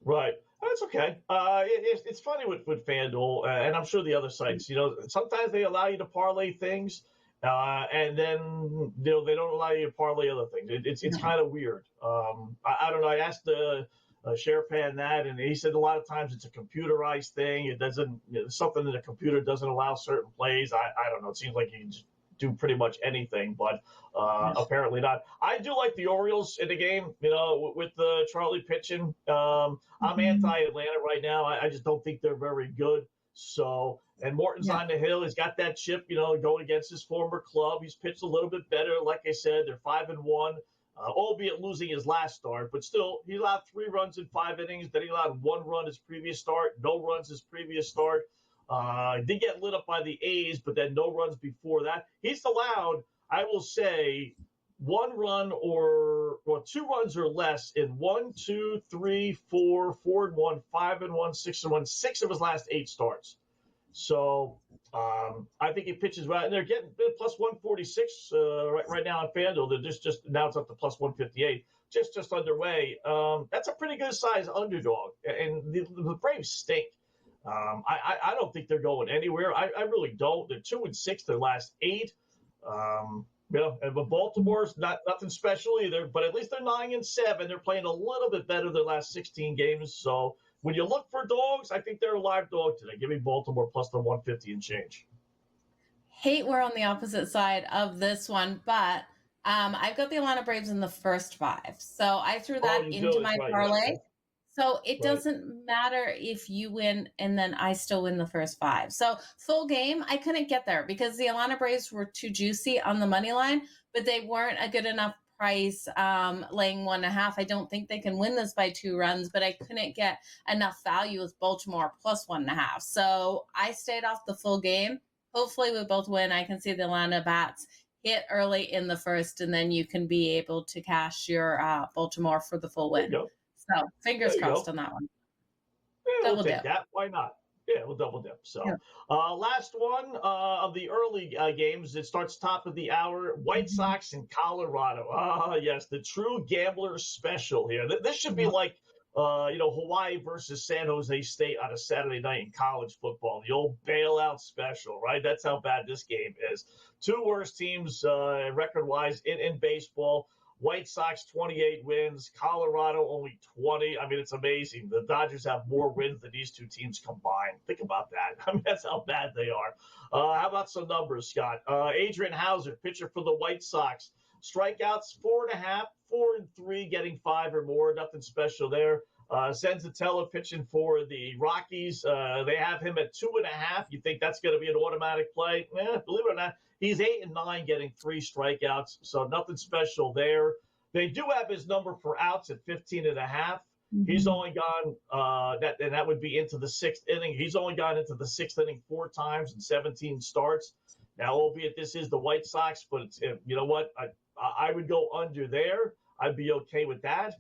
Right. That's okay. It's funny with FanDuel, and I'm sure the other sites, sometimes they allow you to parlay things, and then, they don't allow you to parlay other things. It's kind of weird. I don't know. I asked the share fan that, and he said a lot of times it's a computerized thing. It doesn't, something that the computer doesn't allow certain plays. I don't know. It seems like you can just do pretty much anything, but apparently not. I do like the Orioles in the game, with Charlie pitching. I'm anti-Atlanta right now. I just don't think they're very good. So, and Morton's on the hill. He's got that chip, going against his former club. He's pitched a little bit better. Like I said, they're 5-1, albeit losing his last start, but still, he allowed 3 runs in 5 innings. Then he allowed 1 run his previous start, no runs his previous start. Did get lit up by the A's, but then no runs before that. He's allowed, I will say, 1 run or 2 runs or less in 1, 2, 3, 4, 4-1, 5-1, 6-1, 6 of his last 8 starts. So I think he pitches well, and they're getting plus 146 right now on FanDuel. They're just now it's up to plus 158, just underway. That's a pretty good size underdog, and the Braves stink. I don't think they're going anywhere. I really don't. They're 2-6 their last 8. But Baltimore's nothing special either. But at least they're 9-7. They're playing a little bit better their last 16 games. So when you look for dogs, I think they're a live dog today. Give me Baltimore plus the 150 and change. Hate we're on the opposite side of this one, but I've got the Atlanta Braves in the first 5. So I threw that into my parlay. Yeah. So it doesn't matter if you win and then I still win the first 5. So full game, I couldn't get there because the Atlanta Braves were too juicy on the money line, but they weren't a good enough price laying 1.5. I don't think they can win this by 2 runs, but I couldn't get enough value with Baltimore plus 1.5. So I stayed off the full game. Hopefully we both win. I can see the Atlanta bats hit early in the first, and then you can be able to cash your Baltimore for the full win. So fingers crossed on that one. Yeah, we'll take that. Why not? Yeah, we'll double dip. So last one of the early games. It starts top of the hour. White Sox in Colorado. Yes, the true gambler special here. This should be like, Hawaii versus San Jose State on a Saturday night in college football. The old bailout special, right? That's how bad this game is. 2 worst teams record-wise in baseball. White Sox 28 wins, Colorado only 20. I mean, it's amazing. The Dodgers have more wins than these 2 teams combined. Think about that. I mean, that's how bad they are. How about some numbers, Scott? Adrian Hauser, pitcher for the White Sox, Strikeouts, 4.5, 4-3, getting 5 or more. Nothing special there. Senzatella pitching for the Rockies. They have him at 2.5. You think that's going to be an automatic play? Believe it or not, he's 8-9, getting 3 strikeouts. So nothing special there. They do have his number for outs at 15.5. He's only gone that would be into the 6th inning. He's only gone into the 6th inning 4 times in 17 starts. Now, albeit this is the White Sox, but it's, you know what? I would go under there. I'd be okay with that.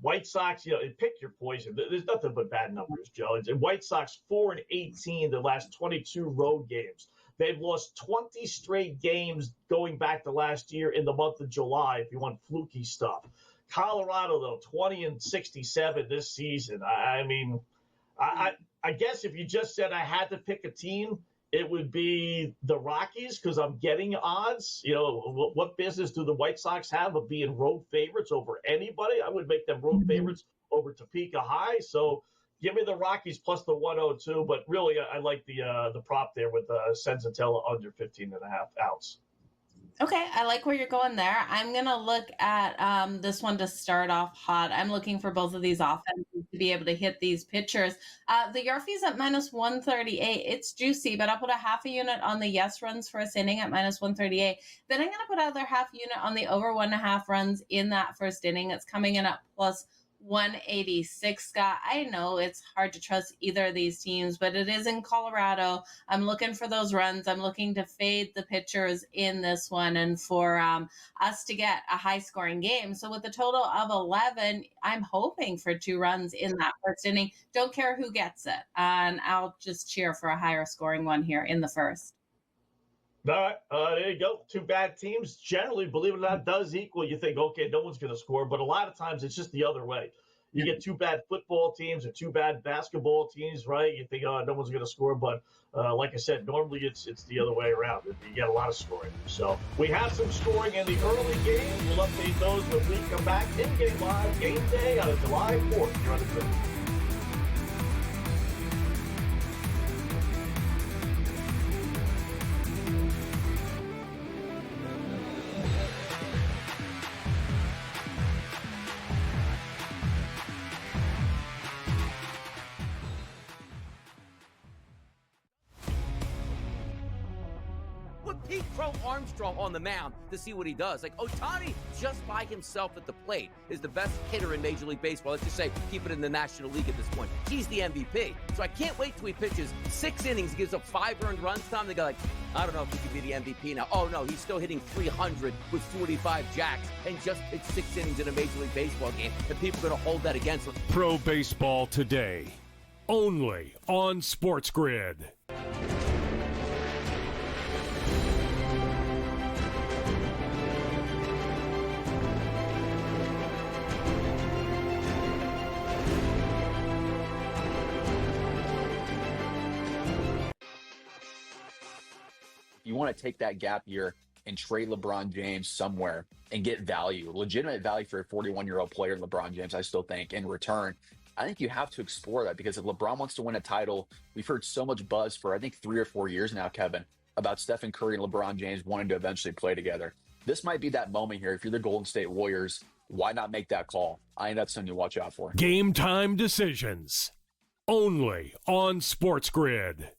White Sox, pick your poison. There's nothing but bad numbers, Joe. White Sox 4-18 the last 22 road games. They've lost 20 straight games going back to last year in the month of July, if you want fluky stuff. Colorado, though, 20-67 this season. I mean, I guess if you just said I had to pick a team, it would be the Rockies because I'm getting odds. What business do the White Sox have of being road favorites over anybody? I would make them road favorites over Topeka High. So give me the Rockies plus the 102. But really, I like the prop there with Senzatella under 15.5 outs. Okay, I like where you're going there. I'm going to look at this one to start off hot. I'm looking for both of these offenses to be able to hit these pitchers. The Yarfies at -138. It's juicy, but I'll put a half a unit on the yes runs first inning at -138. Then I'm going to put another half unit on the over 1.5 runs in that first inning. It's coming in at plus 186, Scott. I know it's hard to trust either of these teams, but it is in Colorado. I'm looking for those runs. I'm looking to fade the pitchers in this one and for us to get a high-scoring game. So with a total of 11, I'm hoping for 2 runs in that first inning. Don't care who gets it. And I'll just cheer for a higher-scoring one here in the first. All right, there you go. 2 bad teams generally, believe it or not, does equal. You think, okay, no one's going to score, but a lot of times it's just the other way. You get 2 bad football teams or 2 bad basketball teams, right? You think, oh, no one's going to score, but like I said, normally it's the other way around. You get a lot of scoring. So we have some scoring in the early games. We'll update those when we come back. In-game live game day on July 4th. Here on the Grid. Pete Crow Armstrong on the mound to see what he does. Like, Ohtani, just by himself at the plate, is the best hitter in Major League Baseball. Let's just say, keep it in the National League at this point. He's the MVP. So I can't wait till he pitches 6 innings, gives up 5 earned runs. Time they go like, I don't know if he could be the MVP now. Oh, no, he's still hitting 300 with 45 jacks and just pitched 6 innings in a Major League Baseball game. And people are going to hold that against him. Pro Baseball Today, only on SportsGrid. You want to take that gap year and trade LeBron James somewhere and get value, legitimate value for a 41-year-old player, LeBron James, I still think, in return. I think you have to explore that because if LeBron wants to win a title, we've heard so much buzz for, I think, 3 or 4 years now, Kevin, about Stephen Curry and LeBron James wanting to eventually play together. This might be that moment here. If you're the Golden State Warriors, why not make that call? I think that's something to watch out for. Game time decisions, only on SportsGrid.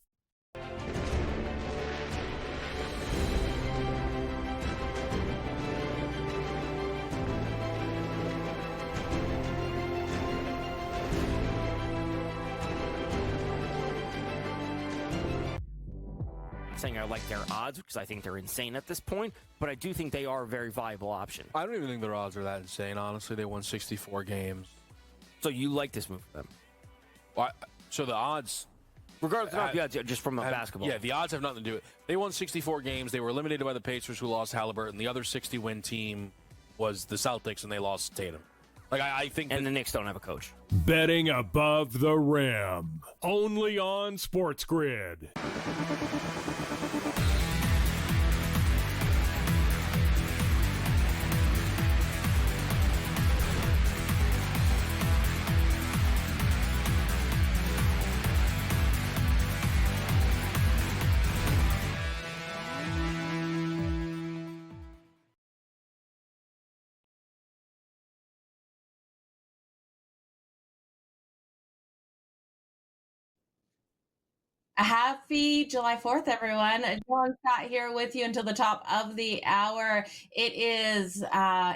Saying I like their odds because I think they're insane at this point, but I do think they are a very viable option. I don't even think their odds are that insane, honestly. They won 64 games. So you like this move for them? Well, so the odds... Regardless of the odds, just from a basketball. Yeah, the odds have nothing to do with it. They won 64 games. They were eliminated by the Pacers, who lost Halliburton. The other 60-win team was the Celtics, and they lost Tatum. I think... And the Knicks don't have a coach. Betting above the rim, only on SportsGrid. Happy July 4th, everyone. John Scott here with you until the top of the hour. It is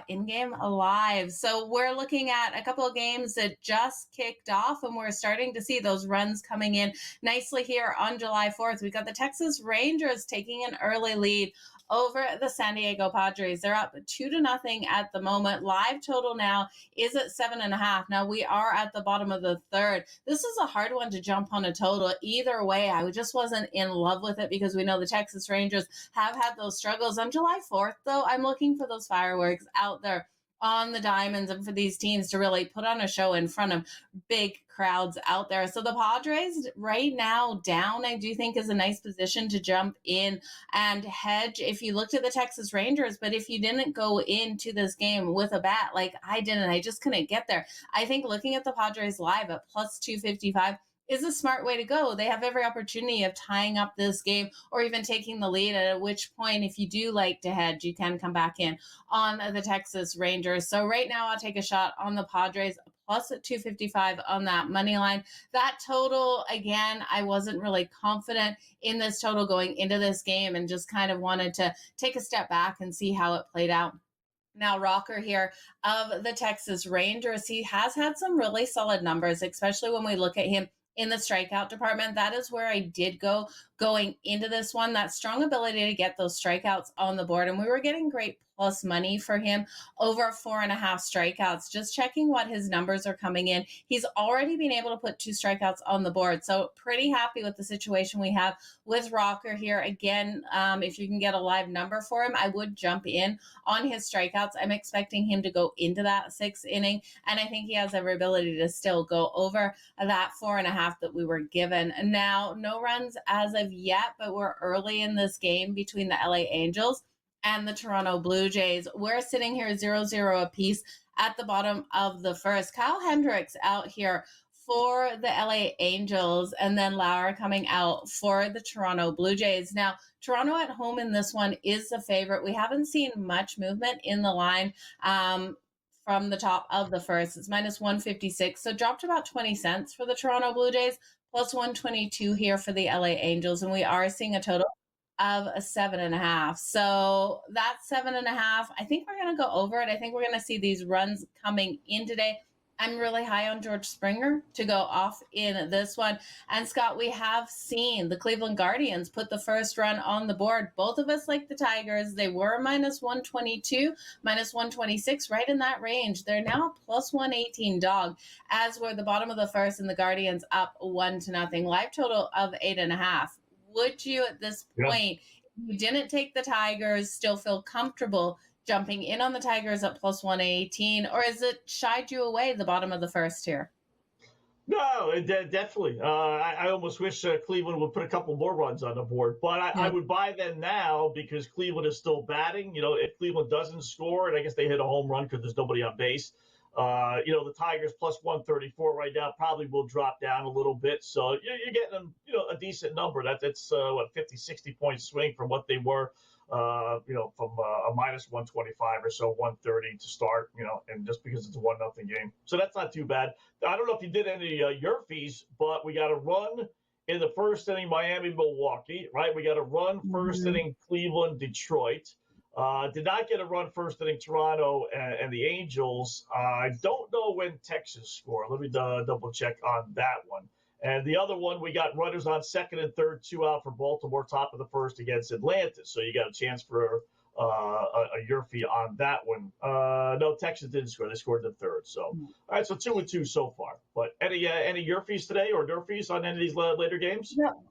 in-game live. So we're looking at a couple of games that just kicked off, and we're starting to see those runs coming in nicely here on July 4th. We got the Texas Rangers taking an early lead over the San Diego Padres. They're up 2-0 at the moment. Live total now is at 7.5. Now we are at the bottom of the third. This is a hard one to jump on a total. Either way, I just wasn't in love with it because we know the Texas Rangers have had those struggles. On July 4th, though, I'm looking for those fireworks out there on the diamonds and for these teams to really put on a show in front of big crowds out there. So the Padres right now down, I do think is a nice position to jump in and hedge if you looked at the Texas Rangers. But if you didn't go into this game with a bat like I didn't, I just couldn't get there. I think looking at the Padres live at plus 255 is a smart way to go. They have every opportunity of tying up this game or even taking the lead, at which point, if you do like to hedge, you can come back in on the Texas Rangers. So right now I'll take a shot on the Padres plus 255 on that money line. That total, again, I wasn't really confident in this total going into this game and just kind of wanted to take a step back and see how it played out. Now, Rocker here of the Texas Rangers, he has had some really solid numbers, especially when we look at him in the strikeout department. That is where I did go going into this one, that strong ability to get those strikeouts on the board. And we were getting great plus money for him, over 4.5 strikeouts. Just checking what his numbers are coming in. He's already been able to put 2 strikeouts on the board. So pretty happy with the situation we have with Rocker here. Again, if you can get a live number for him, I would jump in on his strikeouts. I'm expecting him to go into that 6th inning, and I think he has every ability to still go over that 4.5 that we were given. Now, no runs as of yet, but we're early in this game between the LA Angels and the Toronto Blue Jays. We're sitting here 0-0 apiece at the bottom of the first. Kyle Hendricks out here for the LA Angels, and then Lauer coming out for the Toronto Blue Jays. Now, Toronto at home in this one is the favorite. We haven't seen much movement in the line from the top of the first. It's minus 156, so dropped about 20 cents for the Toronto Blue Jays, plus 122 here for the LA Angels, and we are seeing a total of a 7.5. So that's 7.5. I think we're going to go over it. I think we're going to see these runs coming in today. I'm really high on George Springer to go off in this one. And Scott, we have seen the Cleveland Guardians put the first run on the board. Both of us like the Tigers. They were minus 122, minus 126, right in that range. They're now plus 118 dog, as were the bottom of the first and the Guardians up 1-0. Live total of 8.5. Would you at this point, if you didn't take the Tigers, still feel comfortable jumping in on the Tigers at plus 118, or is it shied you away the bottom of the first here? No, definitely. I almost wish Cleveland would put a couple more runs on the board, but I would buy them now because Cleveland is still batting. If Cleveland doesn't score, and I guess they hit a home run because there's nobody on base, the Tigers plus 134 right now probably will drop down a little bit. So you're getting them, a decent number. That's 50, 60 point swing from what they were, from a minus 125 or so, 130 to start, and just because it's a 1-0 game. So that's not too bad. I don't know if you did any your fees, but we got a run in the first inning, Miami, Milwaukee, right? We got a run first inning, Cleveland, Detroit. Did not get a run first inning, Toronto and the Angels. I don't know when Texas scored. Let me double check on that one. And the other one, we got runners on second and third, 2 out for Baltimore, top of the first against Atlanta. So you got a chance for a Yurfee on that one. No, Texas didn't score. They scored in the third. So, all right, so 2-2 so far. But any Yurfees today or Durfees on any of these later games? No.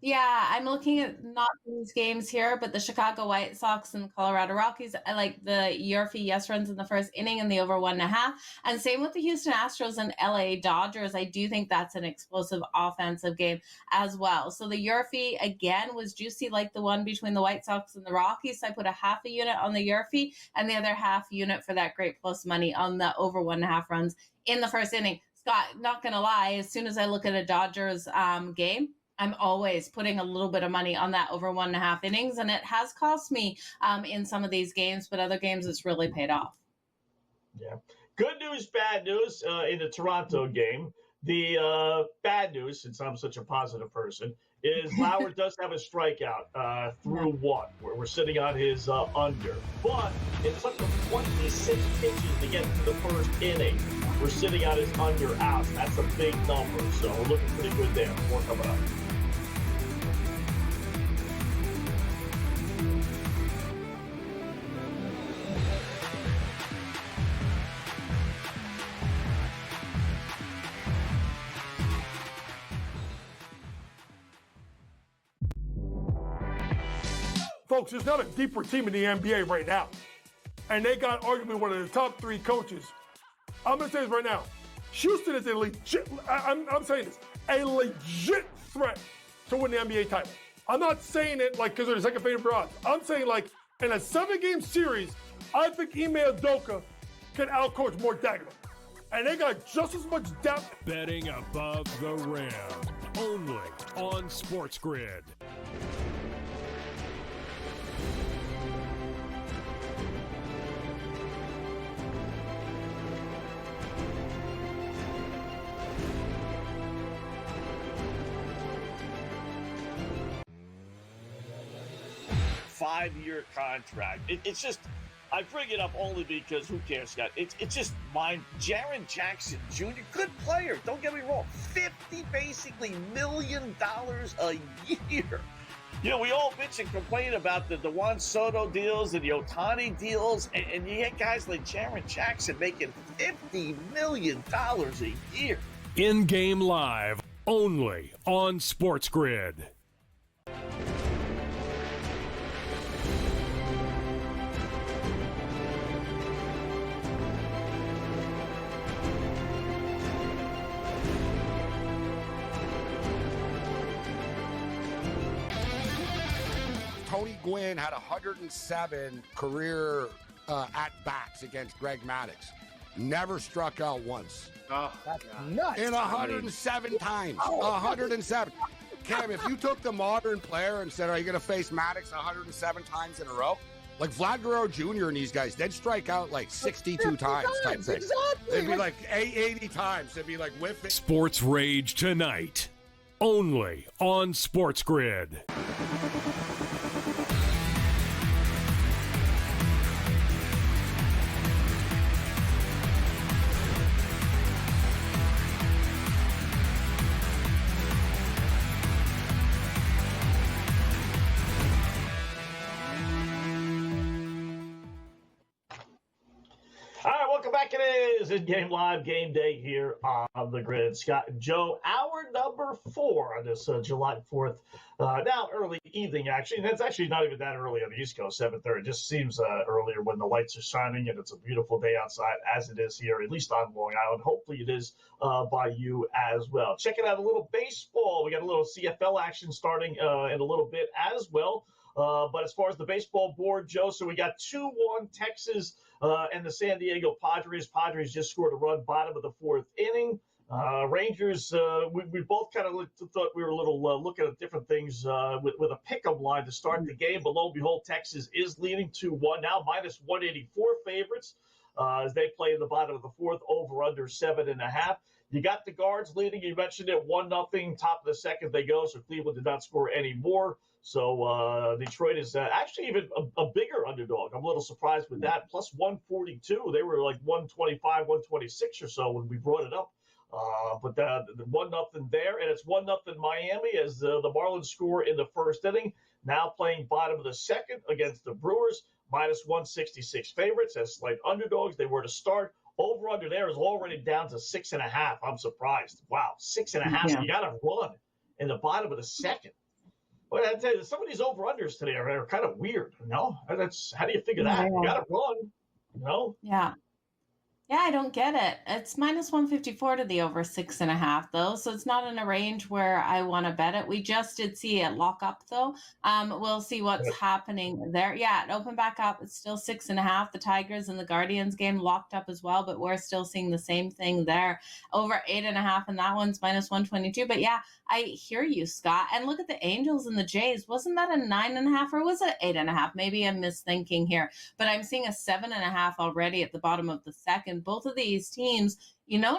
Yeah, I'm looking at not these games here, but the Chicago White Sox and the Colorado Rockies. I like the Yurfee yes runs in the first inning and the over 1.5. And same with the Houston Astros and LA Dodgers. I do think that's an explosive offensive game as well. So the Yurfee, again, was juicy like the one between the White Sox and the Rockies. So I put a half a unit on the Yurfee and the other half unit for that great plus money on the over 1.5 runs in the first inning. Scott, not going to lie, as soon as I look at a Dodgers game, I'm always putting a little bit of money on that over 1.5 innings, and it has cost me in some of these games, but other games it's really paid off. Yeah. Good news, bad news in the Toronto game. The bad news, since I'm such a positive person, is Lauer does have a strikeout through one. We're sitting on his under. But it took him 26 pitches to get to the first inning. We're sitting on his under out. That's a big number. So we're looking pretty good there. More coming up. Folks, there's not a deeper team in the NBA right now. And they got arguably one of the top 3 coaches. I'm going to say this right now. Houston is a legit, I'm saying this, a legit threat to win the NBA title. I'm not saying it like because they're the second favorite for odds. I'm saying like in a 7-game series, I think Ime Udoka can outcoach Mark Dagnall. And they got just as much depth. Betting above the rim. Only on SportsGrid. Five-year contract. It's just, I bring it up only because who cares, Scott? It's just mine. Jaren Jackson Jr., good player. Don't get me wrong. $50 million a year. You know, we all bitch and complain about the Juan Soto deals and the Ohtani deals, and you get guys like Jaren Jackson making $50 million a year. In-game live, only on SportsGrid. Tony Gwynn had 107 career at-bats against Greg Maddux. Never struck out once. Oh, that's nuts. In 107 times. 107. Cam, if you took the modern player and said, are you going to face Maddux 107 times in a row? Like Vlad Guerrero Jr. and these guys, they'd strike out like 62 times type thing. Exactly. It'd be like 80 times. It'd be like whiffing. Sports Rage tonight. Only on SportsGrid. All right, welcome back. It is In-Game Live Game Day here on the Grid. Scott and Joe, hour number 4 on this July 4th. Now early evening, actually. And it's actually not even that early on the East Coast, 7:30. It just seems earlier when the lights are shining and it's a beautiful day outside, as it is here, at least on Long Island. Hopefully it is by you as well. Checking out a little baseball. We got a little CFL action starting in a little bit as well. But as far as the baseball board, Joe, so we got 2-1 Texas and the San Diego Padres. Padres just scored a run, bottom of the 4th inning. Rangers, we both kind of thought we were a little looking at different things with a pick-em line to start the game. But lo and behold, Texas is leading 2-1 now, minus 184 favorites as they play in the bottom of the 4th, over under 7.5. You got the Guards leading. You mentioned it, 1-0, top of the 2nd they go. So Cleveland did not score any more. So Detroit is actually even a bigger underdog. I'm a little surprised with that. Plus 142. They were like 125, 126 or so when we brought it up. But the 1-0 there, and it's 1-0 Miami as the Marlins score in the 1st inning. Now playing bottom of the 2nd against the Brewers, minus 166 favorites as slight underdogs. They were to start. Over under there is already down to 6.5. I'm surprised. Wow, 6.5. Yeah. So you got to run in the bottom of the 2nd. Well, I tell you, some of these over-unders today are kind of weird, you know? That's, how do you figure that? You got to run, you know? Yeah. Yeah, I don't get it. It's minus 154 to the over 6.5, though. So it's not in a range where I want to bet it. We just did see it lock up, though. We'll see what's happening there. Yeah, it opened back up. It's still 6.5. The Tigers and the Guardians game locked up as well, but we're still seeing the same thing there. Over 8.5, and that one's minus 122. But yeah, I hear you, Scott. And look at the Angels and the Jays. Wasn't that a 9.5 or was it 8.5? Maybe I'm misthinking here. But I'm seeing a 7.5 already at the bottom of the 2nd. And both of these teams,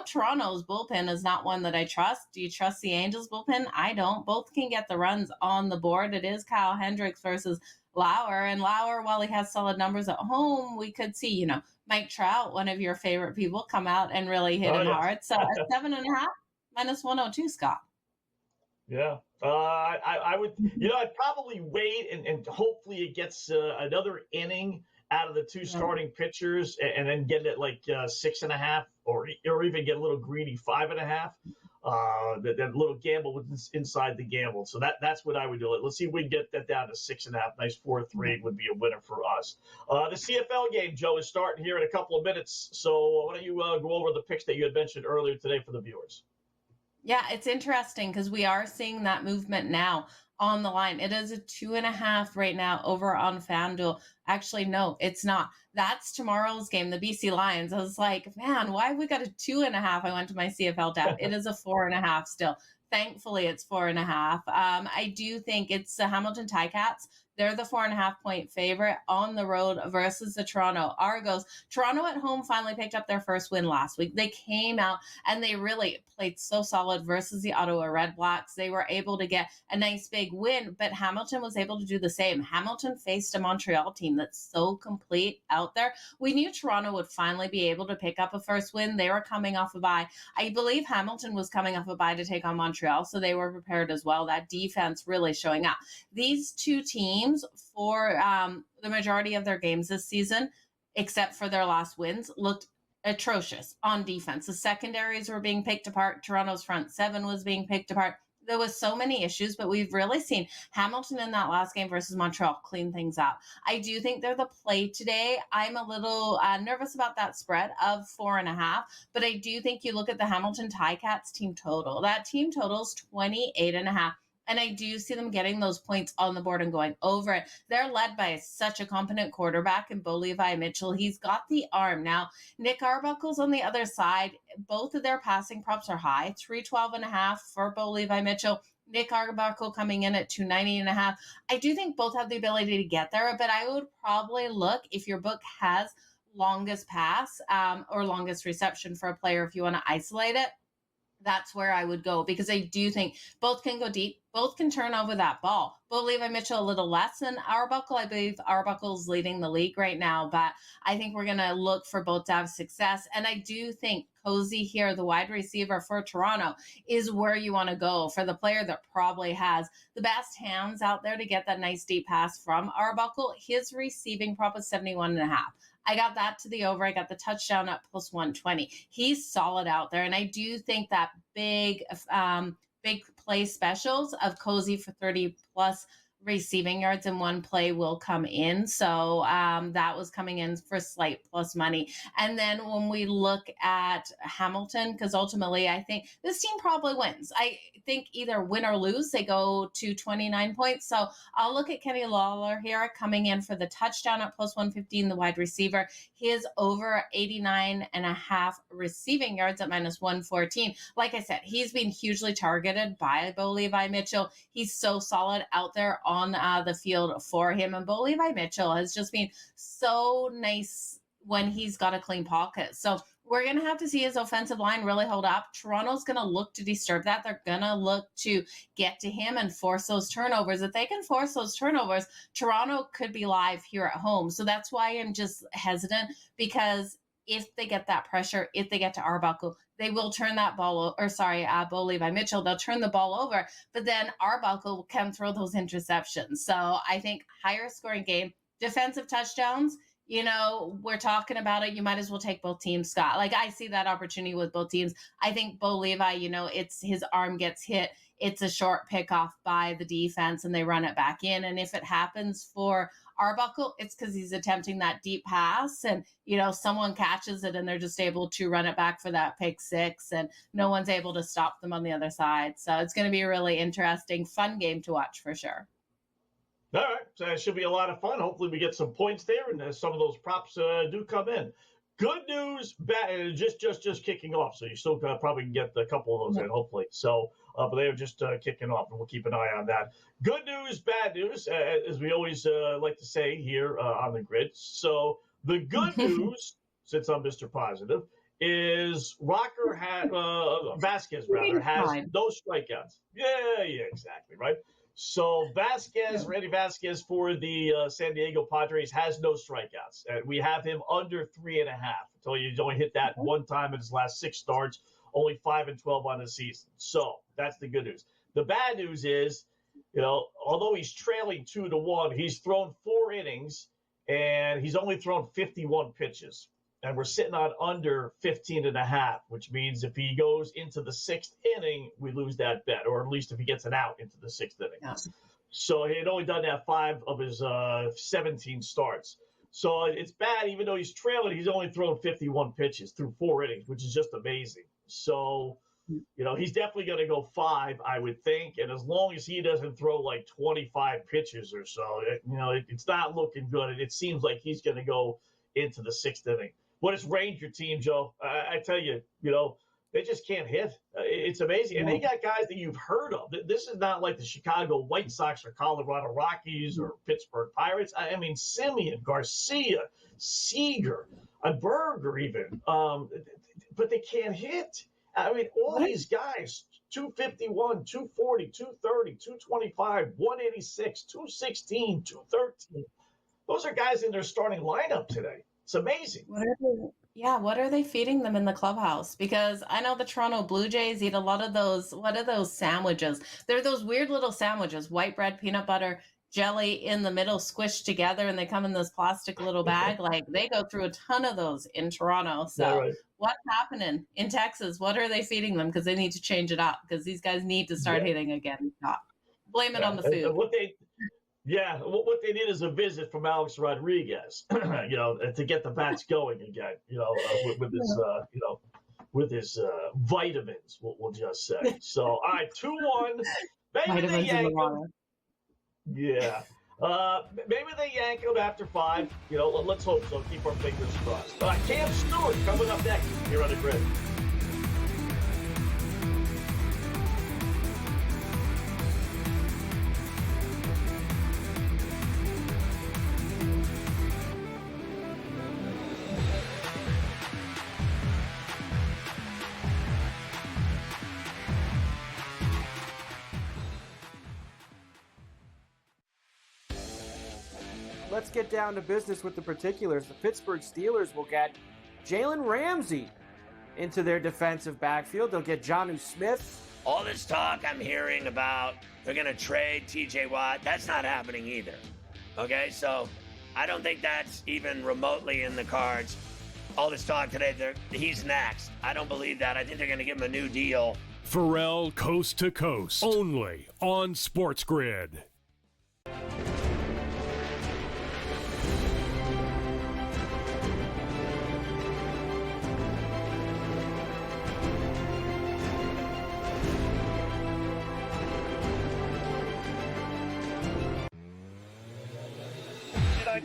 Toronto's bullpen is not one that I trust. Do you trust the Angels bullpen? I don't. Both can get the runs on the board. It is Kyle Hendricks versus Lauer. And Lauer, while he has solid numbers at home, we could see, Mike Trout, one of your favorite people, come out and really hit him hard. So at 7.5, -102, Scott. Yeah. I would, I'd probably wait and hopefully it gets another inning out of the two starting pitchers and then get it like 6.5 or even get a little greedy 5.5. That little gamble was inside the gamble. So that's what I would do. Let's see if we can get that down to 6.5. Nice 4-3 would be a winner for us. The CFL game, Joe, is starting here in a couple of minutes. So why don't you go over the picks that you had mentioned earlier today for the viewers? Yeah, it's interesting because we are seeing that movement now on the line. It is a 2.5 right now over on FanDuel. Actually, no, it's not. That's tomorrow's game, the BC Lions. I was like, man, why have we got a 2.5? I went to my CFL tab. It is a 4.5 still. Thankfully, it's 4.5. I do think it's the Hamilton Ticats. They're the 4.5-point favorite on the road versus the Toronto Argos. Toronto at home finally picked up their first win last week. They came out and they really played so solid versus the Ottawa Red Blacks. They were able to get a nice big win, but Hamilton was able to do the same. Hamilton faced a Montreal team that's so complete out there. We knew Toronto would finally be able to pick up a first win. They were coming off a bye. I believe Hamilton was coming off a bye to take on Montreal, so they were prepared as well. That defense really showing up. These two teams, for the majority of their games this season, except for their last wins, looked atrocious on defense. The secondaries were being picked apart. Toronto's front seven was being picked apart. There was so many issues, but we've really seen Hamilton in that last game versus Montreal clean things up. I do think they're the play today. I'm a little nervous about that spread of 4.5, but I do think you look at the Hamilton Ticats team total. That team total's 28.5. And I do see them getting those points on the board and going over it. They're led by such a competent quarterback in Bo Levi Mitchell. He's got the arm. Now, Nick Arbuckle's on the other side. Both of their passing props are high, 312.5 for Bo Levi Mitchell. Nick Arbuckle coming in at 290.5. I do think both have the ability to get there, but I would probably look if your book has longest pass or longest reception for a player if you want to isolate it. That's where I would go because I do think both can go deep. Both can turn over that ball. Bo Levi Mitchell a little less than Arbuckle. I believe Arbuckle's leading the league right now, but I think we're going to look for both to have success. And I do think Cozy here, the wide receiver for Toronto, is where you want to go for the player that probably has the best hands out there to get that nice deep pass from Arbuckle. His receiving prop is 71.5. I got that to the over. I got the touchdown at plus 120. He's solid out there. And I do think that big play specials of Cozy for 30 plus receiving yards in one play will come in. So that was coming in for slight plus money. And then when we look at Hamilton, because ultimately I think this team probably wins. I think either win or lose, they go to 29 points. So I'll look at Kenny Lawler here coming in for the touchdown at plus 115, the wide receiver. He is over 89.5 receiving yards at minus 114. Like I said, he's been hugely targeted by Bo Levi Mitchell. He's so solid out there on the field for him. And Bo Levi Mitchell has just been so nice when he's got a clean pocket. So we're going to have to see his offensive line really hold up. Toronto's going to look to disturb that. They're going to look to get to him and force those turnovers. If they can force those turnovers, Toronto could be live here at home. So that's why I'm just hesitant, because if they get that pressure, if they get to Arbuckle, they will turn that ball, Bo Levi Mitchell, they'll turn the ball over, but then Arbuckle can throw those interceptions. So I think higher scoring game, defensive touchdowns, we're talking about it. You might as well take both teams, Scott. Like, I see that opportunity with both teams. I think Bo Levi, it's his arm gets hit. It's a short pickoff by the defense and they run it back in. And if it happens for Arbuckle, it's because he's attempting that deep pass and, someone catches it and they're just able to run it back for that pick six and no one's able to stop them on the other side. So it's going to be a really interesting, fun game to watch for sure. All right. So it should be a lot of fun. Hopefully we get some points there and some of those props do come in. Good news, bad, just kicking off. So you still probably can get a couple of those in, hopefully. So, but they are just kicking off, and we'll keep an eye on that. Good news, bad news, as we always like to say here on the grid. So the good news since I'm Mr. Positive, is Vasquez has no strikeouts. Yeah, exactly, right? So Randy Vasquez for the San Diego Padres has no strikeouts. And we have him under 3.5. I told you he's only hit that one time in his last 6 starts, only 5-12 on the season. So that's the good news. The bad news is, although he's trailing 2-1, he's thrown 4 innings and he's only thrown 51 pitches. And we're sitting on under 15.5, which means if he goes into the 6th inning, we lose that bet, or at least if he gets an out into the 6th inning. Yeah. So he had only done that 5 of his 17 starts. So it's bad. Even though he's trailing, he's only thrown 51 pitches through 4 innings, which is just amazing. So, he's definitely going to go 5, I would think. And as long as he doesn't throw like 25 pitches or so, it's not looking good. And it seems like he's going to go into the 6th inning. What is Ranger team, Joe? I tell you, they just can't hit. It's amazing. And they got guys that you've heard of. This is not like the Chicago White Sox or Colorado Rockies or Pittsburgh Pirates. I mean, Simeon, Garcia, Seager, Berger even. But they can't hit. I mean, all these guys, 251, 240, 230, 225, 186, 216, 213. Those are guys in their starting lineup today. It's amazing. What are they feeding them in the clubhouse? Because I know the Toronto Blue Jays eat a lot of those. What are those sandwiches? They're those weird little sandwiches, white bread, peanut butter, jelly in the middle, squished together, and they come in this plastic little bag. Like, they go through a ton of those in Toronto. So what's happening in Texas? What are they feeding them? Because they need to change it up, because these guys need to start hitting again. Blame it on the food. What they need is a visit from Alex Rodriguez, to get the bats going again, with his vitamins, we'll just say. So, all right, 2-1. Maybe they yank him. Yeah. Maybe they yank him after 5. Let's hope so. Keep our fingers crossed. Cam Stewart coming up next here on the Grid. Let's get down to business with the particulars. The Pittsburgh Steelers will get Jalen Ramsey into their defensive backfield. They'll get Jonnu Smith. All this talk I'm hearing about they're going to trade TJ Watt, that's not happening either. Okay, so I don't think that's even remotely in the cards. All this talk today, he's next. I don't believe that. I think they're going to give him a new deal. Pharrell Coast to Coast, only on SportsGrid.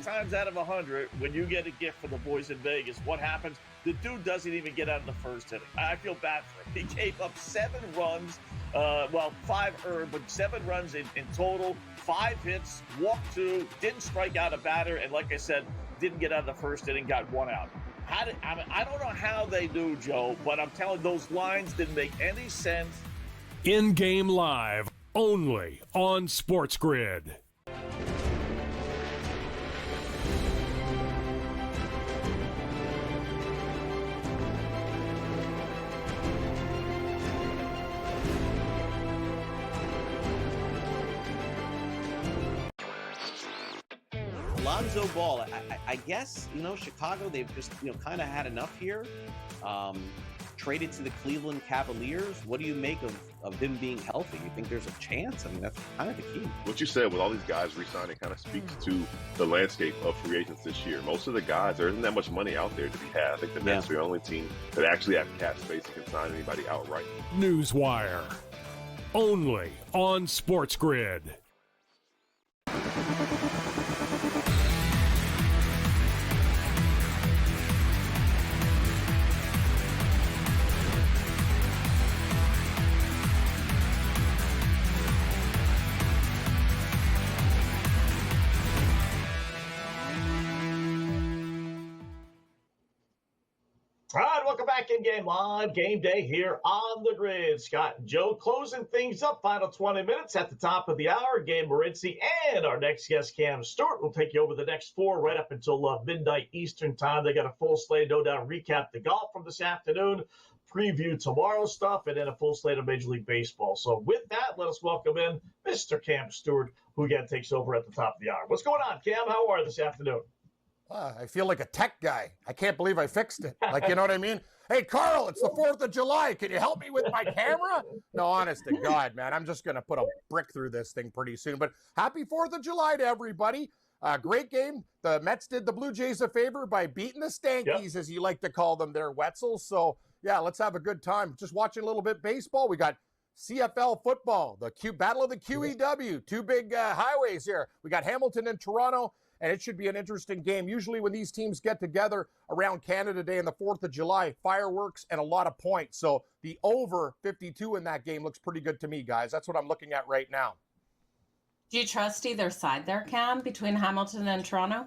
Times out of 100, when you get a gift for the boys in Vegas, what happens? The dude doesn't even get out of the first inning. I feel bad for him. He gave up 7 runs, 5 earned, but 7 runs in total, 5 hits, walked 2, didn't strike out a batter, and like I said, didn't get out of the first inning, got 1 out. I don't know how they do, Joe, but I'm telling you, those lines didn't make any sense. In-game live, only on SportsGrid. Lonzo Ball, I guess, Chicago, they've just, kind of had enough here. Traded to the Cleveland Cavaliers. What do you make of him being healthy? You think there's a chance? I mean, that's kind of the key. What you said with all these guys re-signing kind of speaks to the landscape of free agents this year. Most of the guys, there isn't that much money out there to be had. I think the Nets are the only team that actually have cap space and can sign anybody outright. Newswire, only on SportsGrid. back in Game Live, Game Day here on the Grid. Scott and Joe closing things up. Final 20 minutes at the top of the hour. Gabe Morency and our next guest, Cam Stewart, will take you over the next 4 right up until midnight Eastern time. They got a full slate, no doubt. Recap the golf from this afternoon, preview tomorrow's stuff, and then a full slate of Major League Baseball. So with that, let us welcome in Mr. Cam Stewart, who again takes over at the top of the hour. What's going on, Cam? How are you this afternoon? I feel like a tech guy. I can't believe I fixed it. Like, you know what I mean? Hey, Carl, it's the 4th of July. Can you help me with my camera? No, honest to God, man. I'm just going to put a brick through this thing pretty soon. But happy 4th of July to everybody. Great game. The Mets did the Blue Jays a favor by beating the Stankies, as you like to call them there, Wetzel. So, yeah, let's have a good time. Just watching a little bit baseball. We got CFL football, the Battle of the QEW, 2 big highways here. We got Hamilton and Toronto. And it should be an interesting game. Usually when these teams get together around Canada Day and the 4th of July, fireworks and a lot of points. So the over 52 in that game looks pretty good to me, guys. That's what I'm looking at right now. Do you trust either side there, Cam, between Hamilton and Toronto?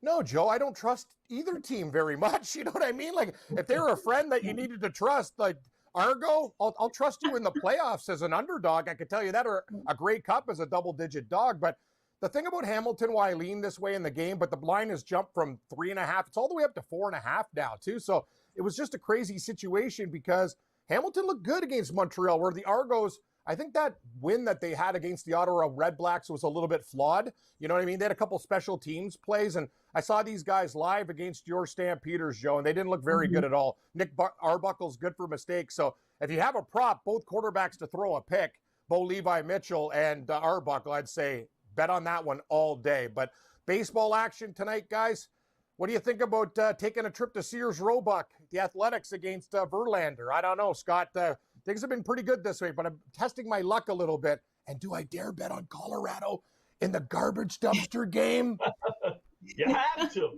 No, Joe, I don't trust either team very much. You know what I mean? Like, if they were a friend that you needed to trust, like Argo, I'll trust you in the playoffs as an underdog. I could tell you that, or a Grey Cup as a double-digit dog. But the thing about Hamilton, why I lean this way in the game, but the line has jumped from 3.5. It's all the way up to 4.5 now, too. So it was just a crazy situation because Hamilton looked good against Montreal, where the Argos, I think that win that they had against the Ottawa Red Blacks was a little bit flawed. You know what I mean? They had a couple special teams plays, and I saw these guys live against your Stampeders, Joe, and they didn't look very good at all. Nick Arbuckle's good for mistakes. So if you have a prop, both quarterbacks to throw a pick, Bo Levi Mitchell and Arbuckle, I'd say bet on that one all day. But baseball action tonight, guys. What do you think about taking a trip to Sears Roebuck, the Athletics against Verlander? I don't know, Scott. Things have been pretty good this week, but I'm testing my luck a little bit. And do I dare bet on Colorado in the garbage dumpster game? You have to.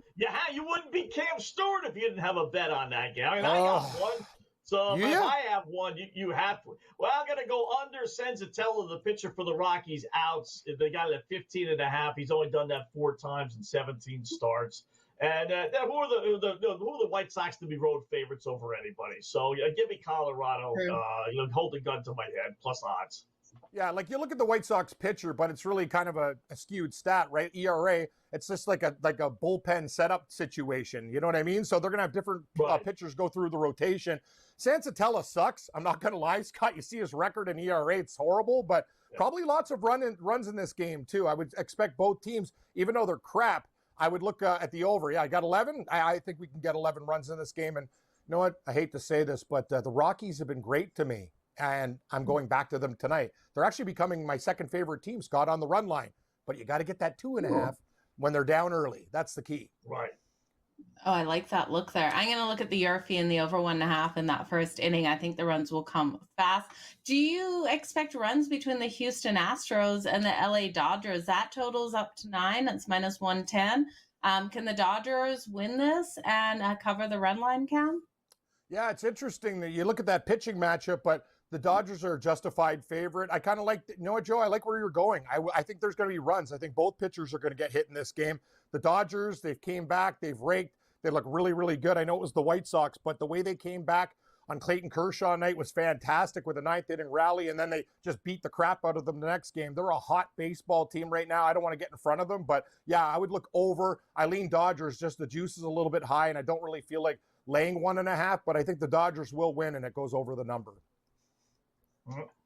You wouldn't be Cam Stewart if you didn't have a bet on that game. I mean, I got one. So if I have one, you have to. Well, I'm going to go under Senzatella, the pitcher for the Rockies, outs. They got it at 15.5. He's only done that 4 times in 17 starts. And who are the White Sox to be road favorites over anybody? So give me Colorado. Hold the gun to my head, plus odds. Yeah, like you look at the White Sox pitcher, but it's really kind of a skewed stat, right? ERA, it's just like a bullpen setup situation. You know what I mean? So they're going to have different pitchers go through the rotation. Senzatella sucks. I'm not going to lie, Scott. You see his record in ERA, it's horrible, but probably lots of runs in this game, too. I would expect both teams, even though they're crap, I would look at the over. Yeah, I got 11. I think we can get 11 runs in this game. And you know what? I hate to say this, but the Rockies have been great to me. And I'm going back to them tonight. They're actually becoming my second favorite team, Scott, on the run line. But you got to get that 2.5 when they're down early. That's the key. Right. Oh, I like that look there. I'm going to look at the Yorfie and the over 1.5 in that first inning. I think the runs will come fast. Do you expect runs between the Houston Astros and the LA Dodgers? That totals up to 9. It's minus 110. Can the Dodgers win this and cover the run line, Cam? Yeah, it's interesting that you look at that pitching matchup, but the Dodgers are a justified favorite. I kind of like, you know what, Joe? I like where you're going. I think there's going to be runs. I think both pitchers are going to get hit in this game. The Dodgers, they've came back. They've raked. They look really, really good. I know it was the White Sox, but the way they came back on Clayton Kershaw night was fantastic with a 9th inning rally, and then they just beat the crap out of them the next game. They're a hot baseball team right now. I don't want to get in front of them, but yeah, I would look over. I lean Dodgers, just the juice is a little bit high, and I don't really feel like laying 1.5, but I think the Dodgers will win, and it goes over the number.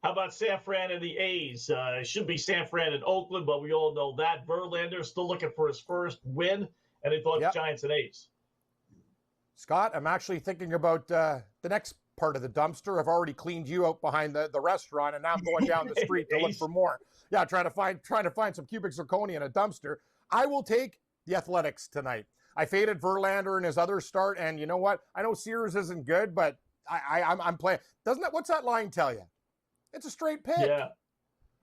How about San Fran and the A's? It should be San Fran and Oakland, but we all know that. Verlander still looking for his first win, and he thought Giants and A's. Scott, I'm actually thinking about the next part of the dumpster. I've already cleaned you out behind the restaurant, and now I'm going down the street to look for more. Yeah, trying to find some cubic zirconia in a dumpster. I will take the Athletics tonight. I faded Verlander in his other start, and you know what? I know Sears isn't good, but I'm playing. What's that line tell you? It's a straight pick. Yeah.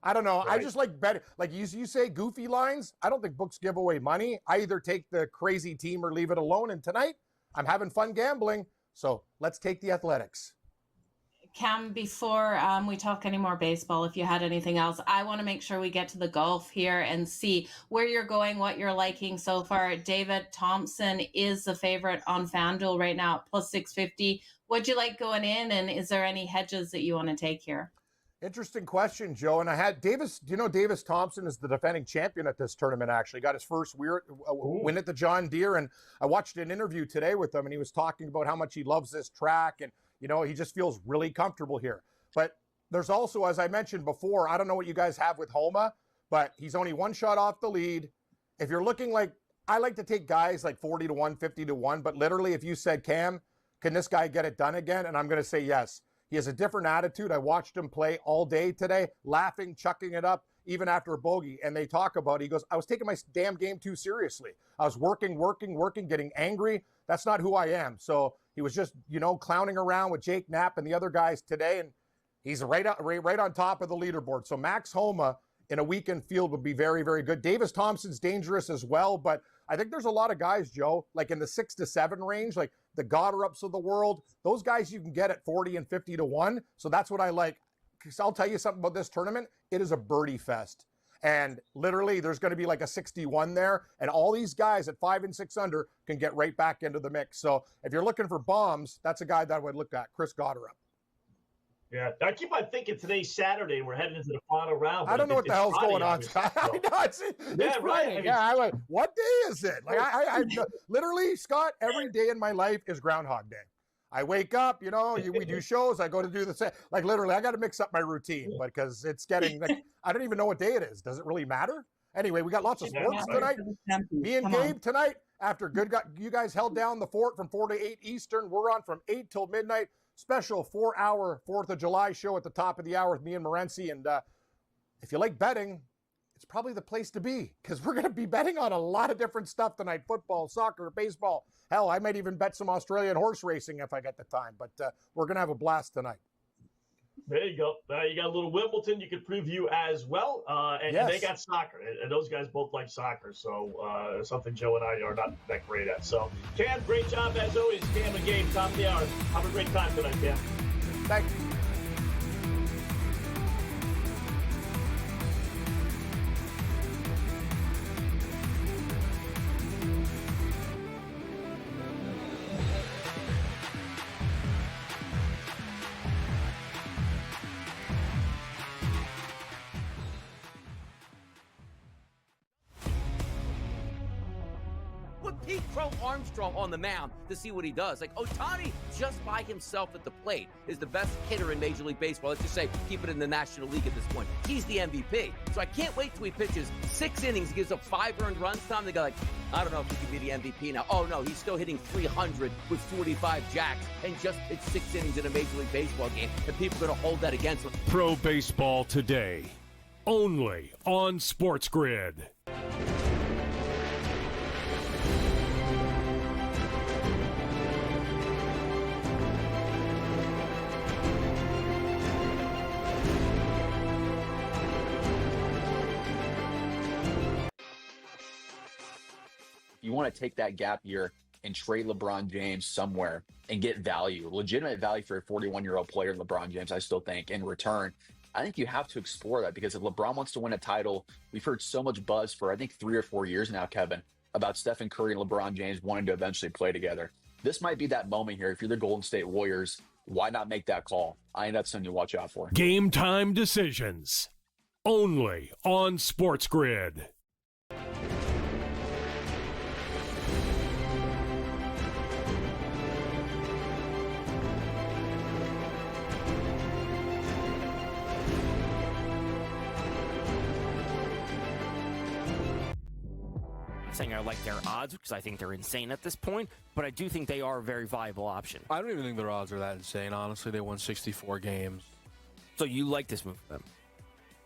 I don't know. Right. I just like betting. Like you say, goofy lines. I don't think books give away money. I either take the crazy team or leave it alone. And tonight, I'm having fun gambling. So let's take the Athletics. Cam, before we talk any more baseball, if you had anything else, I want to make sure we get to the golf here and see where you're going, what you're liking so far. David Thompson is the favorite on FanDuel right now at plus 650. What'd you like going in, and is there any hedges that you want to take here? Interesting question, Joe. And I had Davis. Do you know Davis Thompson is the defending champion at this tournament? Actually, got his first win at the John Deere. And I watched an interview today with him, and he was talking about how much he loves this track, and he just feels really comfortable here. But there's also, as I mentioned before, I don't know what you guys have with Homa, but he's only one shot off the lead. If you're looking I like to take guys like 40 to 1, 50 to 1, but literally, if you said, Cam, can this guy get it done again? And I'm going to say yes. He has a different attitude. I watched him play all day today, laughing, chucking it up, even after a bogey. And they talk about it. He goes, I was taking my damn game too seriously. I was working, getting angry. That's not who I am. So he was just, clowning around with Jake Knapp and the other guys today. And he's right on top of the leaderboard. So Max Homa in a weekend field would be very, very good. Davis Thompson's dangerous as well. But I think there's a lot of guys, Joe, like in the 6 to 7 range, like the Goddard-ups of the world. Those guys you can get at 40 and 50 to 1. So that's what I like. Because I'll tell you something about this tournament. It is a birdie fest. And literally, there's going to be like a 61 there. And all these guys at 5 and 6 under can get right back into the mix. So if you're looking for bombs, that's a guy that I would look at, Chris Goddard. Yeah, I keep on thinking today's Saturday and we're heading into the final round. I don't know what the hell's going on. I know, it's Friday. Right. I'm like, what day is it? Like, I literally, Scott, every day in my life is Groundhog Day. I wake up, we do shows. I go to do the same. Like, literally, I got to mix up my routine because it's getting, I don't even know what day it is. Does it really matter? Anyway, we got lots of sports tonight. Me and Gabe tonight, after you guys held down the fort from 4 to 8 Eastern. We're on from 8 till midnight. Special 4-hour 4th of July show at the top of the hour with me and Morency. And if you like betting, it's probably the place to be because we're going to be betting on a lot of different stuff tonight. Football, soccer, baseball. Hell, I might even bet some Australian horse racing if I get the time. But we're going to have a blast tonight. There you go. You got a little Wimbledon you could preview as well. And they got soccer. And those guys both like soccer. So something Joe and I are not that great at. So, Cam, great job as always. Cam and Gabe, top of the hour. Have a great time tonight, Cam. Thanks. Pete Crow Armstrong on the mound to see what he does. Like, Ohtani, just by himself at the plate, is the best hitter in Major League Baseball. Let's just say, keep it in the National League at this point. He's the MVP. So I can't wait till he pitches 6 innings, gives up 5 earned runs. Time they go like, I don't know if he could be the MVP now. Oh, no, he's still hitting 300 with 45 jacks and just pitched 6 innings in a Major League Baseball game. And people are going to hold that against him. Pro Baseball Today, only on SportsGrid. You want to take that gap year and trade LeBron James somewhere and get value, legitimate value for a 41-year-old player, LeBron James, I still think, in return. I think you have to explore that because if LeBron wants to win a title, we've heard so much buzz for, I think, 3 or 4 years now, Kevin, about Stephen Curry and LeBron James wanting to eventually play together. This might be that moment here. If you're the Golden State Warriors, why not make that call? I think that's something to watch out for. Game time decisions, only on SportsGrid. Saying I like their odds because I think they're insane at this point, but I do think they are a very viable option. I don't even think their odds are that insane, honestly. They won 64 games. So you like this move for them?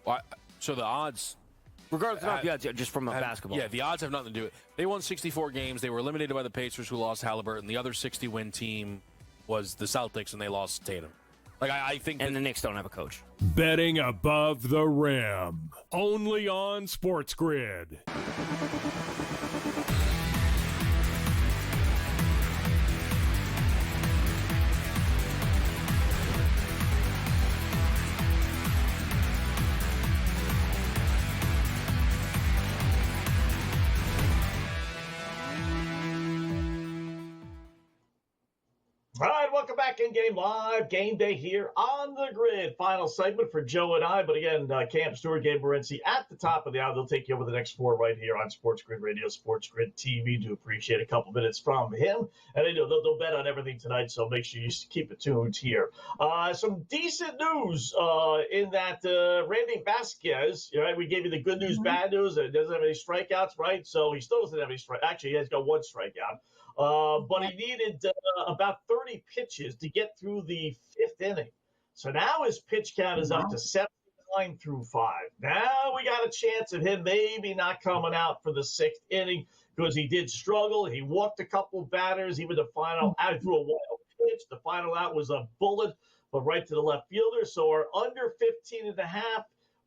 Well, so the odds... Regardless of the odds, just from a basketball. Yeah, the odds have nothing to do with it. They won 64 games. They were eliminated by the Pacers, who lost Halliburton. The other 60-win team was the Celtics, and they lost Tatum. Like, I think... And the Knicks don't have a coach. Betting above the rim, only on SportsGrid. back in game live. Game day here on the grid. Final segment for Joe and I. But again, Cam Stewart, Gabe Morency at the top of the hour. They'll take you over the next 4 right here on SportsGrid Radio, SportsGrid TV. Do appreciate a couple minutes from him. And they know they'll bet on everything tonight, so make sure you keep it tuned here. Some decent news in that Randy Vasquez, right? We gave you the good news, bad news. It doesn't have any strikeouts, right? So he still doesn't have any strikeouts. Actually, he has got 1 strikeout. But he needed about 30 pitches to get through the 5th inning. So now his pitch count is up to 79 through 5. Now we got a chance of him maybe not coming out for the 6th inning because he did struggle. He walked a couple batters. Even the final out, threw a wild pitch. The final out was a bullet, but right to the left fielder. So we're under 15.5.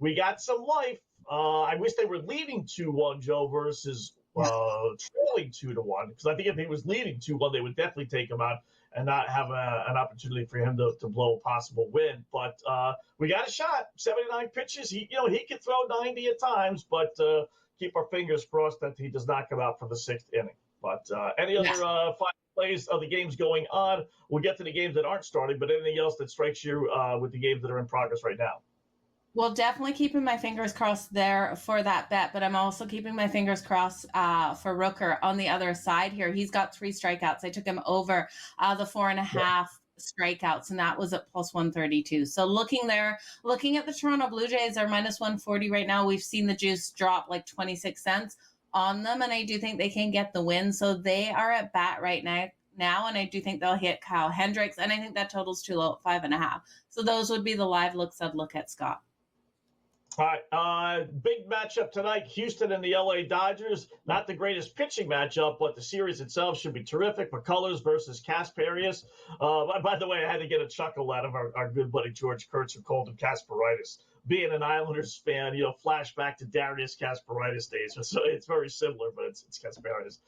We got some life. I wish they were leading 2-1, Joe, versus trailing 2-1, because I think if he was leading 2-1, they would definitely take him out and not have an opportunity for him to blow a possible win. But we got a shot. 79 pitches. He could throw 90 at times, but keep our fingers crossed that he does not come out for the 6th inning. But any other final plays of the games going on? We'll get to the games that aren't starting, but anything else that strikes you with the games that are in progress right now? Well, definitely keeping my fingers crossed there for that bet, but I'm also keeping my fingers crossed for Rooker on the other side here. He's got 3 strikeouts. I took him over the 4.5 strikeouts, and that was at plus 132. So looking at the Toronto Blue Jays, are minus 140 right now. We've seen the juice drop like 26 cents on them, and I do think they can get the win. So they are at bat right now, and I do think they'll hit Kyle Hendricks, and I think that totals too low at 5.5. So those would be the live looks I'd look at, Scott. All right, big matchup tonight, Houston and the LA Dodgers. Not the greatest pitching matchup, but the series itself should be terrific. McCullers versus Kasparius. By the way, I had to get a chuckle out of our good buddy George Kurtz, who called him Kasparitis. Being an Islanders fan, flashback to Darius Kasparitis days. So it's very similar, but it's Kasparitis.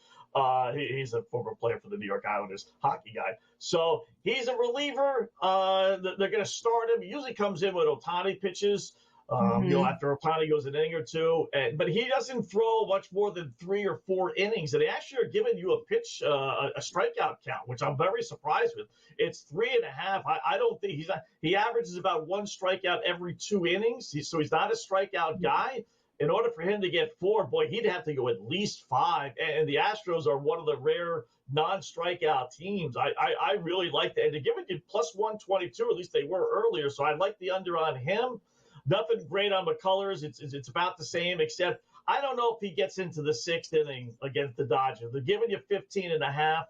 He's a former player for the New York Islanders, hockey guy. So he's a reliever. They're going to start him. He usually comes in when Ohtani pitches. After Ohtani goes an inning or two, but he doesn't throw much more than 3 or 4 innings, and they actually are giving you a strikeout count, which I'm very surprised with. It's 3.5. I don't think he averages about 1 strikeout every 2 innings, so he's not a strikeout guy. In order for him to get 4, boy, he'd have to go at least 5, and the Astros are one of the rare non-strikeout teams. I really like that, and they're giving you plus 122, at least they were earlier, so I like the under on him. Nothing great on McCullers. It's about the same, except I don't know if he gets into the 6th inning against the Dodgers. They're giving you 15.5.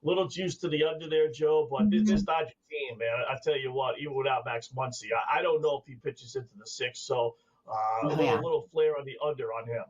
Little juice to the under there, Joe. But this Dodger team, man, I tell you what, even without Max Muncy, I don't know if he pitches into the 6th. So a little flare on the under on him.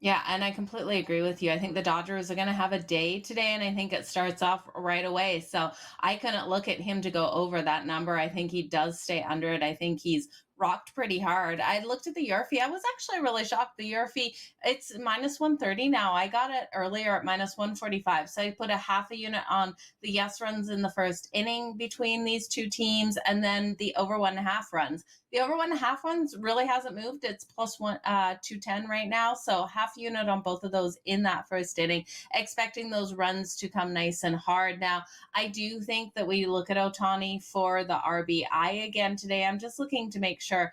Yeah, and I completely agree with you. I think the Dodgers are going to have a day today, and I think it starts off right away. So I couldn't look at him to go over that number. I think he does stay under it. I think he's rocked pretty hard. I looked at the Yurfie. I was actually really shocked. The Yurfie, it's minus 130 now. I got it earlier at minus 145. So I put a half a unit on the yes runs in the first inning between these two teams, and then the over 1.5 runs. The over 1.5 runs really hasn't moved. It's plus 210 right now. So half unit on both of those in that first inning, expecting those runs to come nice and hard. Now, I do think that we look at Ohtani for the RBI again today. I'm just looking to make sure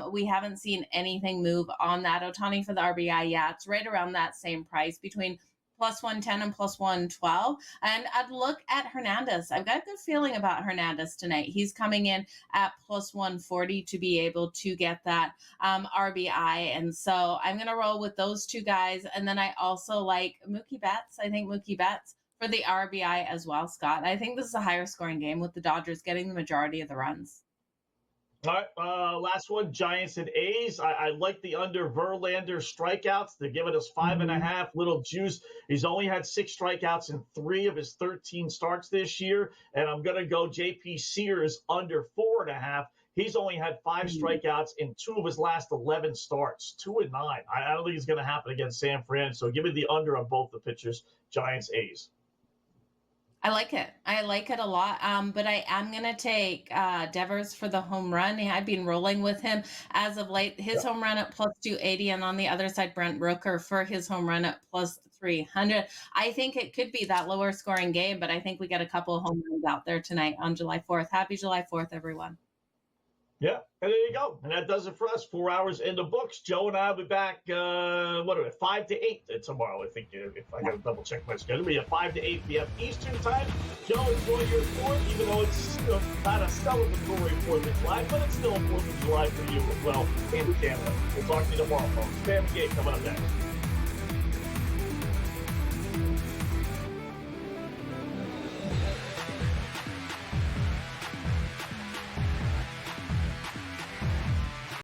we haven't seen anything move on that Ohtani for the RBI. Yeah, it's right around that same price between plus 110 and plus 112. And I'd look at Hernandez. I've got a good feeling about Hernandez tonight. He's coming in at plus 140 to be able to get that RBI. And so I'm going to roll with those two guys. And then I also like Mookie Betts. I think Mookie Betts for the RBI as well, Scott. I think this is a higher scoring game with the Dodgers getting the majority of the runs. All right, last one, Giants and A's. I like the under Verlander strikeouts. They're giving us 5.5, little juice. He's only had 6 strikeouts in 3 of his 13 starts this year. And I'm going to go JP Sears under 4.5. He's only had 5 strikeouts in 2 of his last 11 starts, 2 and 9. I don't think it's going to happen against San Fran. So give me the under on both the pitchers, Giants, A's. I like it. I like it a lot. But I am going to take Devers for the home run. I've been rolling with him as of late. His home run at plus 280. And on the other side, Brent Rooker for his home run at plus 300. I think it could be that lower scoring game, but I think we get a couple of home runs out there tonight on July 4th. Happy July 4th, everyone. Yeah, and there you go. And that does it for us. 4 hours in the books. Joe and I will be back, 5 to 8 tomorrow, I think, if I got to double check my schedule. We'll be at 5 to 8 p.m. Eastern time. Joe, enjoy your 4th, even though it's not a celebratory 4th of July, but it's still a 4th of July for you as well in Canada. We'll talk to you tomorrow, folks. Family Game coming up next.